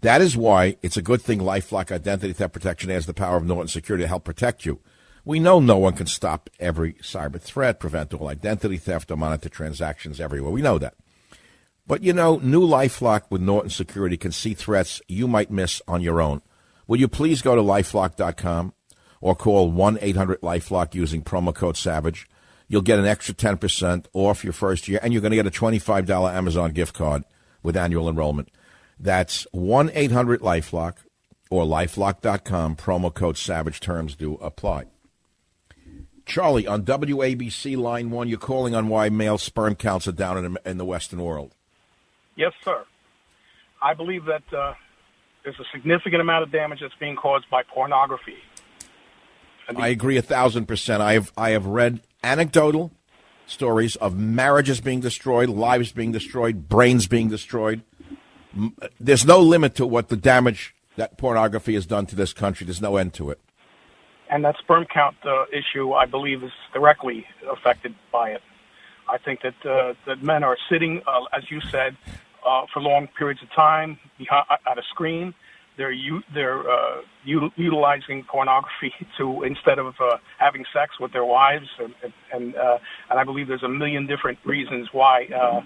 That is why it's a good thing LifeLock Identity Theft Protection has the power of Norton Security to help protect you. We know no one can stop every cyber threat, prevent all identity theft, or monitor transactions everywhere. We know that. But, you know, new LifeLock with Norton Security can see threats you might miss on your own. Will you please go to LifeLock.com or call 1-800-LifeLock using promo code SAVAGE. You'll get an extra 10% off your first year, and you're going to get a $25 Amazon gift card with annual enrollment. That's 1-800-LifeLock or LifeLock.com, promo code SAVAGE. Terms do apply. Charlie, on WABC Line 1, you're calling on why male sperm counts are down in the Western world. Yes, sir. I believe that there's a significant amount of damage that's being caused by pornography. I agree 1,000%. I have read anecdotal stories of marriages being destroyed, lives being destroyed, brains being destroyed. There's no limit to what the damage that pornography has done to this country. There's no end to it. And that sperm count issue, I believe, is directly affected by it. I think that men are sitting, as you said, for long periods of time at a screen. They're utilizing pornography to instead of having sex with their wives, and I believe there's a million different reasons why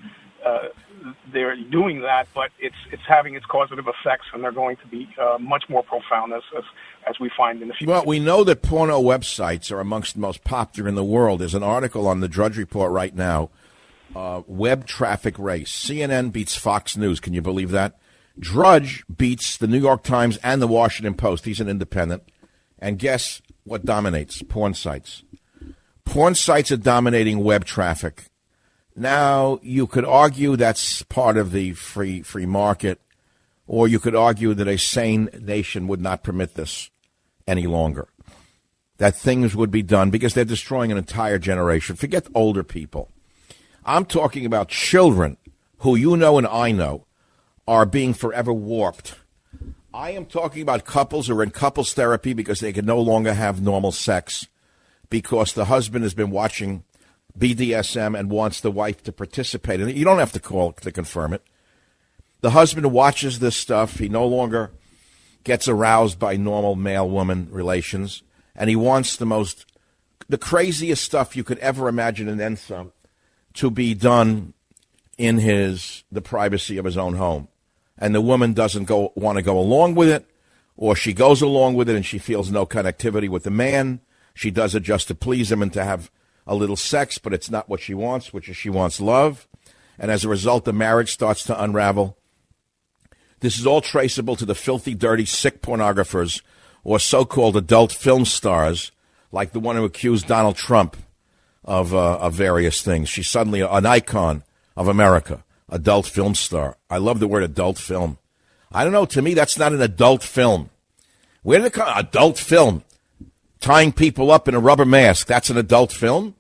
they're doing that, but it's having its causative effects, and they're going to be much more profound as we find in the future. Well, we know that porno websites are amongst the most popular in the world. There's an article on the Drudge Report right now, web traffic race. CNN beats Fox News. Can you believe that? Drudge beats the New York Times and the Washington Post. He's an independent. And guess what dominates? Porn sites. Porn sites are dominating web traffic. Now, you could argue that's part of the free market, or you could argue that a sane nation would not permit this any longer. That things would be done because they're destroying an entire generation. Forget older people. I'm talking about children who you know and I know are being forever warped. I am talking about couples who are in couples therapy because they can no longer have normal sex because the husband has been watching BDSM and wants the wife to participate in it. You don't have to call to confirm it. The husband watches this stuff. He no longer gets aroused by normal male-woman relations, and he wants the craziest stuff you could ever imagine and then some to be done in the privacy of his own home. And the woman doesn't want to go along with it, or she goes along with it and she feels no connectivity with the man. She does it just to please him and to have a little sex, but it's not what she wants, which is she wants love. And as a result, the marriage starts to unravel. This is all traceable to the filthy, dirty, sick pornographers or so-called adult film stars, like the one who accused Donald Trump of various things. She's suddenly an icon of America. Adult film star. I love the word adult film. I don't know. To me, that's not an adult film. Where did it come? Adult film. Tying people up in a rubber mask. That's an adult film.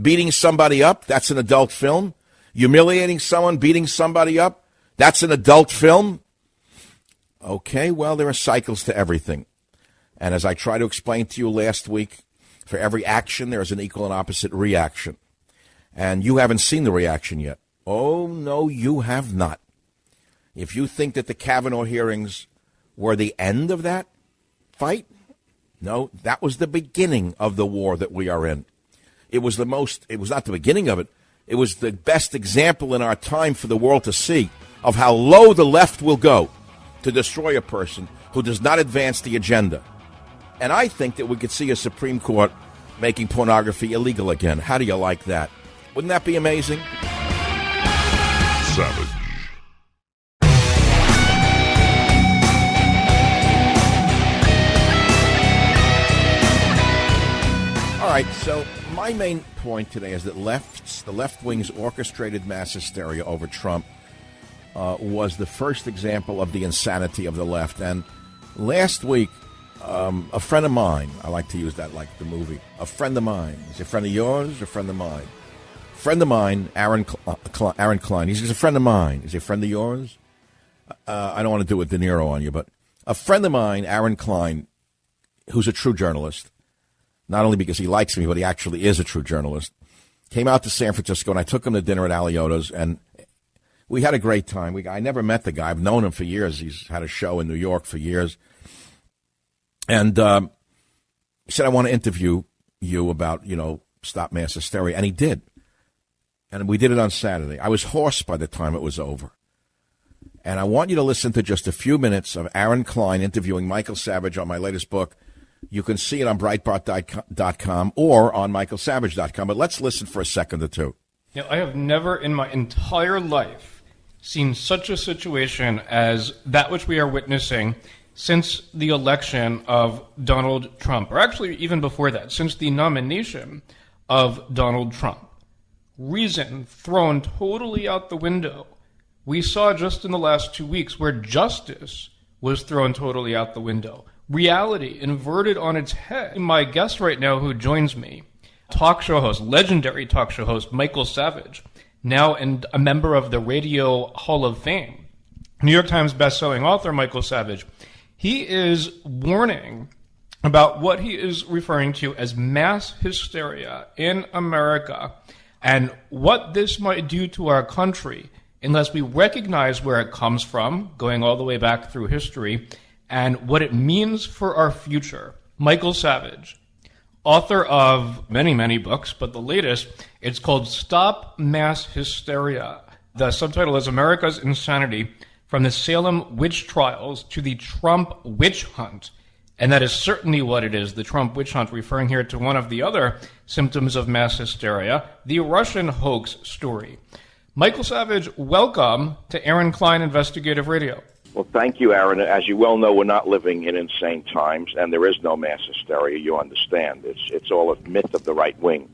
Beating somebody up. That's an adult film. Humiliating someone, beating somebody up. That's an adult film. Okay, well, there are cycles to everything. And as I tried to explain to you last week, for every action, there is an equal and opposite reaction. And you haven't seen the reaction yet. Oh, no, you have not. If you think that the Kavanaugh hearings were the end of that fight, no, that was the beginning of the war that we are in. It was not the beginning of it. It was the best example in our time for the world to see of how low the left will go to destroy a person who does not advance the agenda. And I think that we could see a Supreme Court making pornography illegal again. How do you like that? Wouldn't that be amazing? Savage. All right, so my main point today is that the left wing's orchestrated mass hysteria over Trump was the first example of the insanity of the left. And last week, a friend of mine, I like to use that like the movie, a friend of mine. Is he a friend of yours or a friend of mine? Friend of mine, Aaron Klein. He's a friend of mine. Is he a friend of yours? I don't want to do a De Niro on you, but a friend of mine, Aaron Klein, who's a true journalist, not only because he likes me, but he actually is a true journalist, came out to San Francisco, and I took him to dinner at Aliota's, and we had a great time. I never met the guy. I've known him for years. He's had a show in New York for years. And he said, I want to interview you about, stop mass hysteria. And he did. And we did it on Saturday. I was hoarse by the time it was over. And I want you to listen to just a few minutes of Aaron Klein interviewing Michael Savage on my latest book. You can see it on Breitbart.com or on michaelsavage.com. But let's listen for a second or two. I have never in my entire life seen such a situation as that which we are witnessing since the election of Donald Trump, or actually even before that, since the nomination of Donald Trump. Reason thrown totally out the window. We saw just in the last 2 weeks where justice was thrown totally out the window. Reality inverted on its head. My guest right now who joins me, legendary talk show host Michael Savage, now a member of the Radio Hall of Fame, New York Times bestselling author Michael Savage, he is warning about what he is referring to as mass hysteria in America and what this might do to our country unless we recognize where it comes from, going all the way back through history, and what it means for our future. Michael Savage, author of many, many books, but the latest, it's called Stop Mass Hysteria. The subtitle is America's Insanity, from the Salem Witch Trials to the Trump Witch Hunt. And that is certainly what it is, the Trump witch hunt, referring here to one of the other symptoms of mass hysteria, the Russian hoax story. Michael Savage, welcome to Aaron Klein Investigative Radio. Well, thank you, Aaron. As you well know, we're not living in insane times, and there is no mass hysteria. You understand. It's all a myth of the right wing.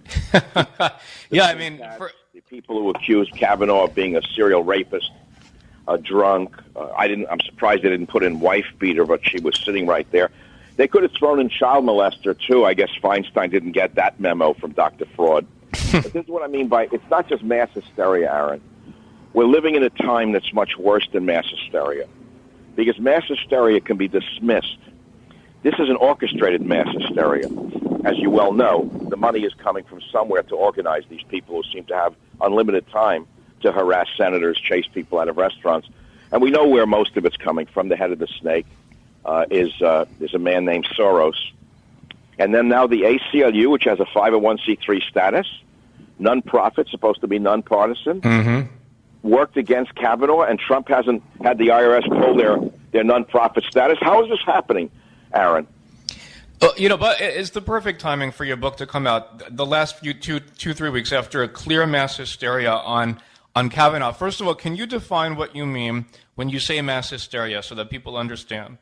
Yeah, I mean... The people who accuse Kavanaugh of being a serial rapist, a drunk, I'm surprised they didn't put in wife beater, but she was sitting right there. They could have thrown in child molester, too. I guess Feinstein didn't get that memo from Dr. Fraud. But this is what I mean by, it's not just mass hysteria, Aaron. We're living in a time that's much worse than mass hysteria, because mass hysteria can be dismissed. This is an orchestrated mass hysteria. As you well know, the money is coming from somewhere to organize these people who seem to have unlimited time to harass senators, chase people out of restaurants. And we know where most of it's coming from. The head of the snake is a man named Soros. And then now the ACLU, which has a 501c3 status, non-profit, supposed to be nonpartisan, worked against Kavanaugh, and Trump hasn't had the IRS pull their non-profit status. How is this happening, Aaron? But it's the perfect timing for your book to come out the last few 2-3 weeks after a clear mass hysteria on Kavanaugh. First of all, can you define what you mean when you say mass hysteria so that people understand?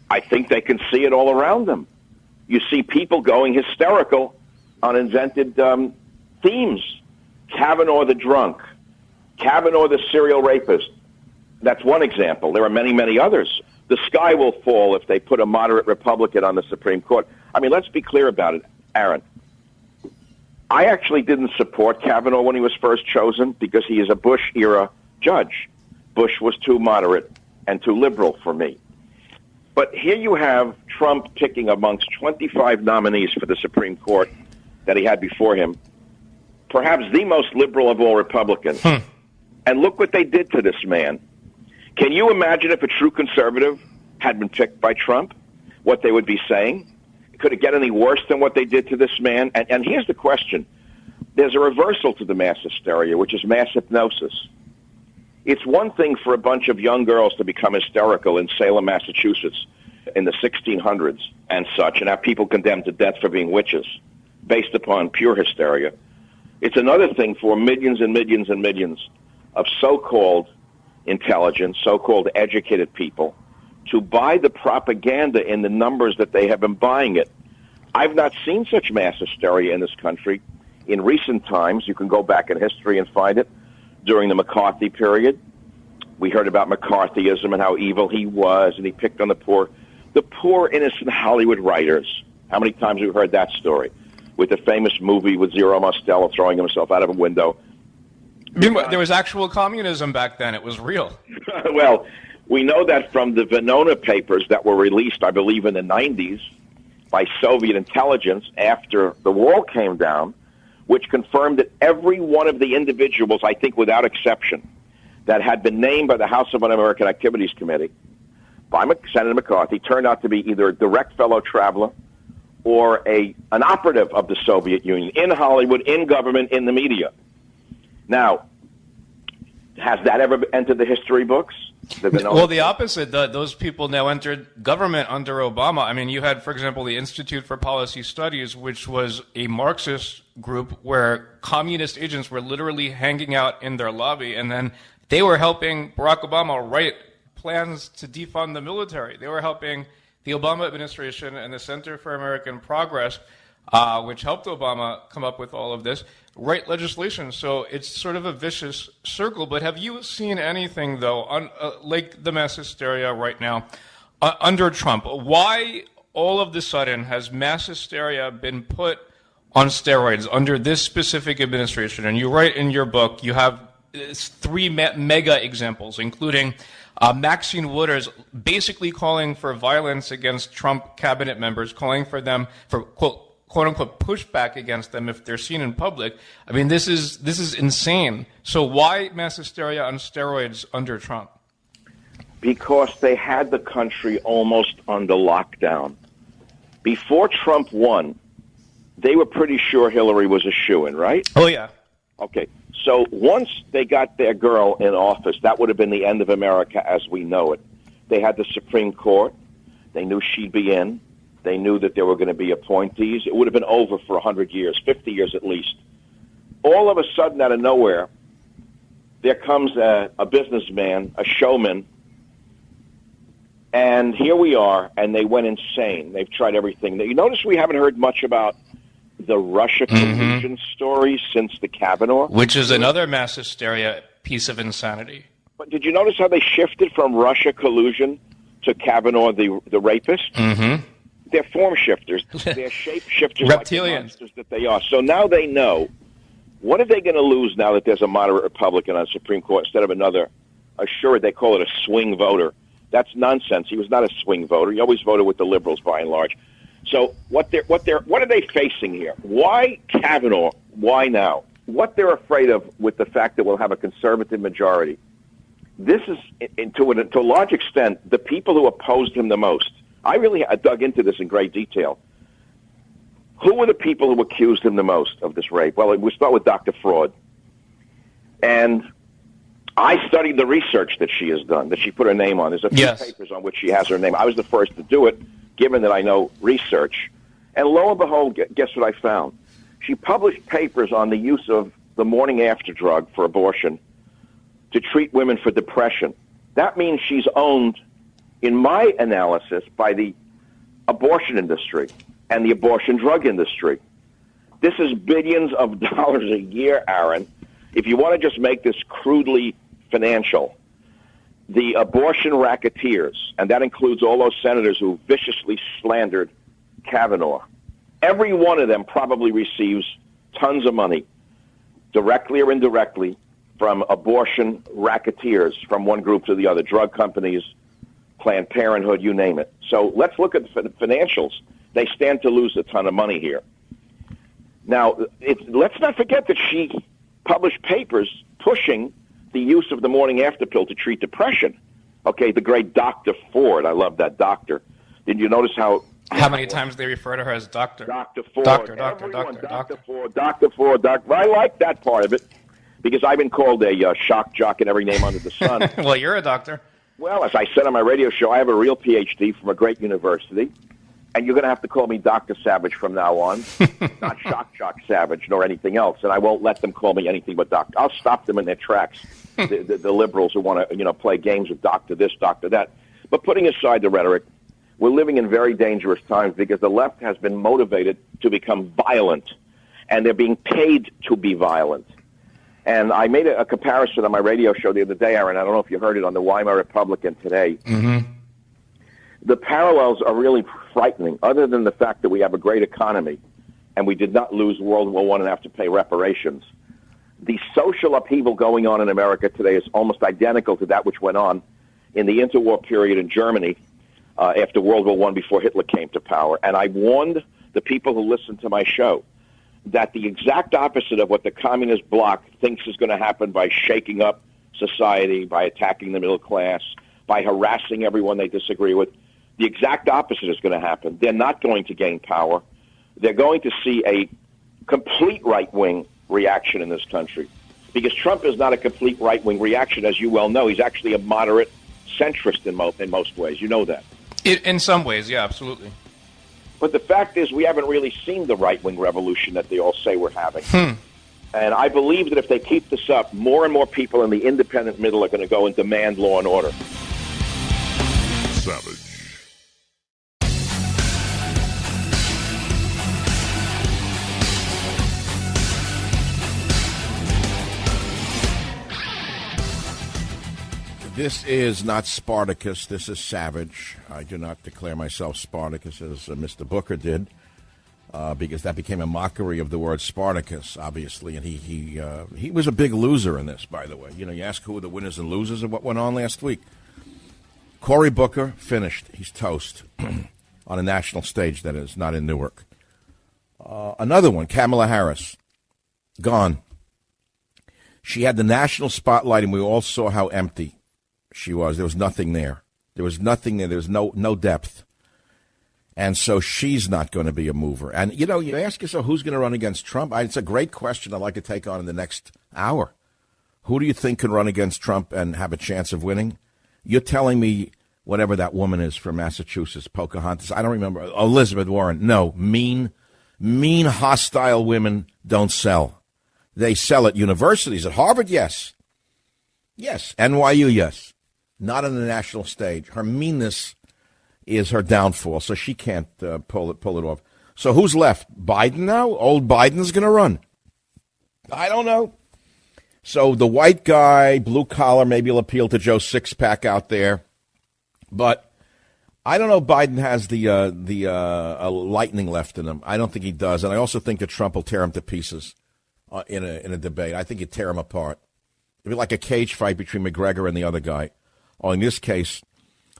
I think they can see it all around them. You see people going hysterical on invented themes. Kavanaugh the drunk. Kavanaugh the serial rapist. That's one example. There are many, many others. The sky will fall if they put a moderate Republican on the Supreme Court. I mean, let's be clear about it, Aaron. I actually didn't support Kavanaugh when he was first chosen because he is a Bush-era judge. Bush was too moderate. and too liberal for me. But here you have Trump picking amongst 25 nominees for the Supreme Court that he had before him, perhaps the most liberal of all Republicans. And look what they did to this man. Can you imagine if a true conservative had been picked by Trump, what they would be saying? Could it get any worse than what they did to this man? And here's the question. There's a reversal to the mass hysteria, which is mass hypnosis. It's one thing for a bunch of young girls to become hysterical in Salem, Massachusetts in the 1600s and such, and have people condemned to death for being witches based upon pure hysteria. It's another thing for millions and millions and millions of so-called intelligent, so-called educated people to buy the propaganda in the numbers that they have been buying it. I've not seen such mass hysteria in this country in recent times. You can go back in history and find it. During the McCarthy period, we heard about McCarthyism and how evil he was, and he picked on the poor innocent Hollywood writers. How many times have we heard that story? With the famous movie with Zero Mostello throwing himself out of a window. There was actual communism back then. It was real. Well, we know that from the Venona papers that were released, I believe, in the 90s by Soviet intelligence after the wall came down, which confirmed that every one of the individuals, I think without exception, that had been named by the House of Un-American Activities Committee by Senator McCarthy turned out to be either a direct fellow traveler or an operative of the Soviet Union in Hollywood, in government, in the media. Now, has that ever entered the history books? Well, the opposite. Those people now entered government under Obama. I mean, you had, for example, the Institute for Policy Studies, which was a Marxist group where communist agents were literally hanging out in their lobby, and then they were helping Barack Obama write plans to defund the military. They were helping the Obama administration and the Center for American Progress, which helped Obama come up with all of this, write legislation. So it's sort of a vicious circle. But have you seen anything, though, like the mass hysteria right now, under Trump? Why all of the sudden has mass hysteria been put on steroids under this specific administration? And you write in your book, you have three mega examples, including Maxine Waters basically calling for violence against Trump cabinet members, calling for them for, quote-unquote, pushback against them if they're seen in public. I mean, this is insane. So why mass hysteria on steroids under Trump? Because they had the country almost under lockdown. Before Trump won, they were pretty sure Hillary was a shoo-in, right? Oh, yeah. Okay. So once they got their girl in office, that would have been the end of America as we know it. They had the Supreme Court. They knew she'd be in. They knew that there were going to be appointees. It would have been over for 100 years, 50 years at least. All of a sudden, out of nowhere, there comes a businessman, a showman, and here we are, and they went insane. They've tried everything. You notice we haven't heard much about the Russia collusion story since the Kavanaugh? Which is another mass hysteria piece of insanity. But did you notice how they shifted from Russia collusion to Kavanaugh, the rapist? Mm-hmm. They're form shifters. They're shape shifters. Reptilians. Like the monsters that they are. So now they know. What are they going to lose now that there's a moderate Republican on the Supreme Court instead of another assured? They call it a swing voter. That's nonsense. He was not a swing voter. He always voted with the liberals by and large. So what are they facing here? Why Kavanaugh? Why now? What they're afraid of with the fact that we'll have a conservative majority. This is, to a large extent, the people who opposed him the most. I really dug into this in great detail. Who were the people who accused him the most of this rape? Well, we'll start with Dr. Fraud. And I studied the research that she has done, that she put her name on. There's a few papers on which she has her name. I was the first to do it, given that I know research. And lo and behold, guess what I found? She published papers on the use of the morning after drug for abortion to treat women for depression. That means she's owned, in my analysis, by the abortion industry and the abortion drug industry. This is billions of dollars a year, Aaron. If you want to just make this crudely financial, the abortion racketeers, and that includes all those senators who viciously slandered Kavanaugh, every one of them probably receives tons of money, directly or indirectly, from abortion racketeers from one group to the other, drug companies, Planned Parenthood, you name it. So let's look at the financials. They stand to lose a ton of money here. Now, let's not forget that she published papers pushing the use of the morning after pill to treat depression. Okay, the great Dr. Ford. I love that doctor. Did you notice how many times they refer to her as doctor? Dr. Ford. Doctor. Ford, Dr. Ford. I like that part of it because I've been called a shock jock and every name under the sun. Well, you're a doctor. Well, as I said on my radio show, I have a real PhD from a great university, and you're going to have to call me Dr. Savage from now on, not Shock Jock Savage nor anything else, and I won't let them call me anything but Doctor. I'll stop them in their tracks, the liberals who want to play games with Doctor this, Doctor that. But putting aside the rhetoric, we're living in very dangerous times because the left has been motivated to become violent, and they're being paid to be violent. And I made a comparison on my radio show the other day, Aaron. I don't know if you heard it on the Weimar Republican today. Mm-hmm. The parallels are really frightening, other than the fact that we have a great economy and we did not lose World War I and have to pay reparations. The social upheaval going on in America today is almost identical to that which went on in the interwar period in Germany after World War I, before Hitler came to power. And I warned the people who listen to my show that the exact opposite of what the communist bloc thinks is going to happen by shaking up society, by attacking the middle class, by harassing everyone they disagree with, the exact opposite is going to happen. They're not going to gain power. They're going to see a complete right-wing reaction in this country, because Trump is not a complete right-wing reaction, as you well know. He's actually a moderate centrist in most ways. You know that. In some ways, yeah, absolutely. But the fact is, we haven't really seen the right-wing revolution that they all say we're having. And I believe that if they keep this up, more and more people in the independent middle are going to go and demand law and order. Savage. This is not Spartacus. This is Savage. I do not declare myself Spartacus as Mr. Booker did, because that became a mockery of the word Spartacus, obviously. And he was a big loser in this, by the way. You know, you ask who were the winners and losers of what went on last week. Cory Booker finished. He's toast on a national stage, that is, not in Newark. Another one, Kamala Harris, gone. She had the national spotlight, and we all saw how empty she was. There was nothing there. There was nothing there. There was no depth. And so she's not going to be a mover. And, you know, you ask yourself, who's going to run against Trump? It's a great question I'd like to take on in the next hour. Who do you think can run against Trump and have a chance of winning? You're telling me whatever that woman is from Massachusetts, Pocahontas, I don't remember, Elizabeth Warren. No, mean, hostile women don't sell. They sell at universities. At Harvard, yes. Yes. NYU, yes. Not on the national stage. Her meanness is her downfall, so she can't pull it off. So who's left? Biden now? Old Biden's going to run. I don't know. So the white guy, blue collar, maybe he'll appeal to Joe Sixpack out there. But I don't know if Biden has the lightning left in him. I don't think he does. And I also think that Trump will tear him to pieces in a debate. I think he'd tear him apart. It'd be like a cage fight between McGregor and the other guy. Or in this case,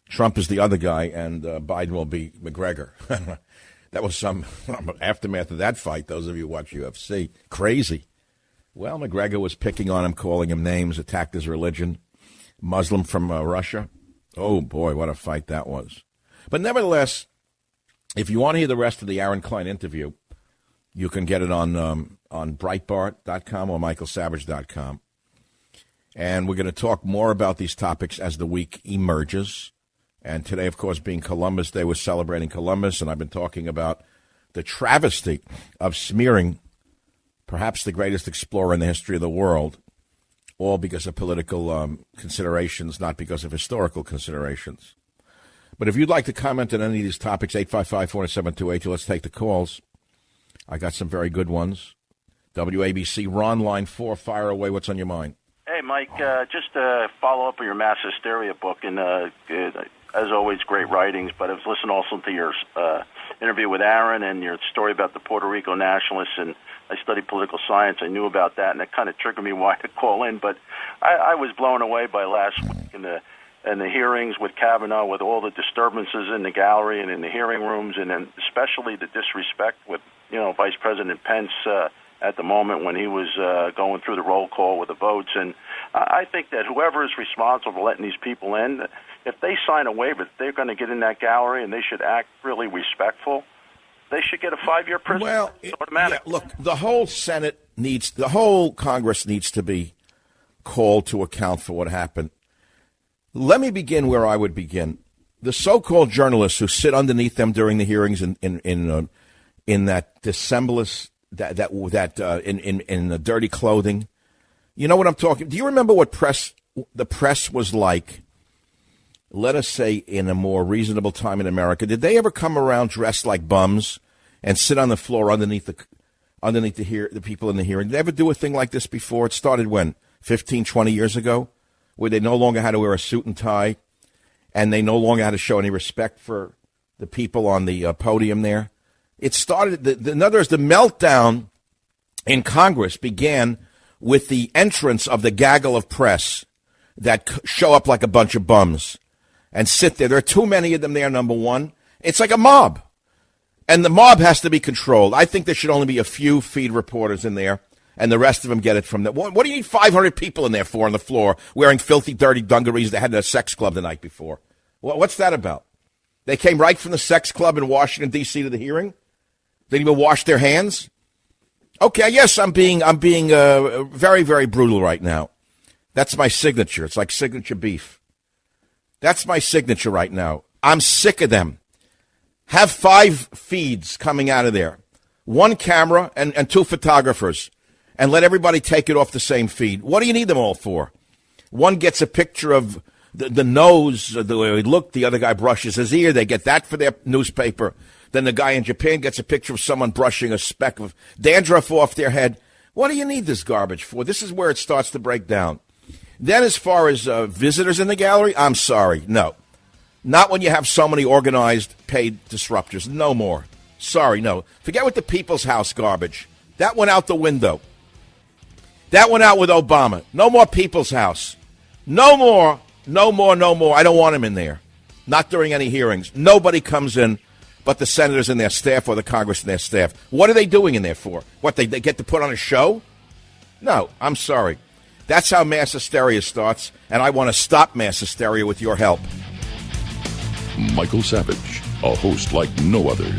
Trump is the other guy, and Biden will be McGregor. That was some aftermath of that fight, those of you who watch UFC. Crazy. Well, McGregor was picking on him, calling him names, attacked his religion. Muslim from Russia. Oh, boy, what a fight that was. But nevertheless, if you want to hear the rest of the Aaron Klein interview, you can get it on Breitbart.com or michaelsavage.com. And we're going to talk more about these topics as the week emerges. And today, of course, being Columbus Day, we're celebrating Columbus, and I've been talking about the travesty of smearing perhaps the greatest explorer in the history of the world, all because of political considerations, not because of historical considerations. But if you'd like to comment on any of these topics, 855-407-28, let's take the calls. I got some very good ones. WABC, Ron, line 4, fire away. What's on your mind? Hey, Mike, just to follow up on your mass hysteria book, and as always, great writings, but I was listening also to your interview with Aaron and your story about the Puerto Rico nationalists, and I studied political science. I knew about that, and it kind of triggered me why to call in. But I was blown away by last week in the hearings with Kavanaugh, with all the disturbances in the gallery and in the hearing rooms, and then especially the disrespect with Vice President Pence at the moment when he was going through the roll call with the votes. And I think that whoever is responsible for letting these people in, if they sign a waiver, they're going to get in that gallery and they should act really respectful. They should get a 5-year prison. Well, automatic. Yeah, look, the whole the whole Congress needs to be called to account for what happened. Let me begin where I would begin. The so-called journalists who sit underneath them during the hearings in that dissemblance, in the dirty clothing. You know what I'm talking? Do you remember what the press was like? Let us say in a more reasonable time in America. Did they ever come around dressed like bums and sit on the floor underneath the people in the hearing? Did they ever do a thing like this before? It started when? 15, 20 years ago, where they no longer had to wear a suit and tie, and they no longer had to show any respect for the people on the podium there. It started, in other words, the meltdown in Congress began with the entrance of the gaggle of press that show up like a bunch of bums and sit there. There are too many of them there, number one. It's like a mob. And the mob has to be controlled. I think there should only be a few feed reporters in there, and the rest of them get it from them. What do you need 500 people in there for on the floor wearing filthy, dirty dungarees that had a sex club the night before? What's that about? They came right from the sex club in Washington, D.C. to the hearing? They didn't even wash their hands? Okay, yes, I'm being very, very brutal right now. That's my signature. It's like signature beef. That's my signature right now. I'm sick of them. Have 5 feeds coming out of there. 1 camera and 2 photographers. And let everybody take it off the same feed. What do you need them all for? One gets a picture of the nose, the way he looked. The other guy brushes his ear. They get that for their newspaper. Then the guy in Japan gets a picture of someone brushing a speck of dandruff off their head. What do you need this garbage for? This is where it starts to break down. Then as far as visitors in the gallery, I'm sorry. No. Not when you have so many organized paid disruptors. No more. Sorry, no. Forget with the People's House garbage. That went out the window. That went out with Obama. No more People's House. No more. No more, no more. I don't want him in there. Not during any hearings. Nobody comes in but the senators and their staff or the Congress and their staff. What are they doing in there for? What, they get to put on a show? No, I'm sorry. That's how mass hysteria starts, and I want to stop mass hysteria with your help. Michael Savage, a host like no other.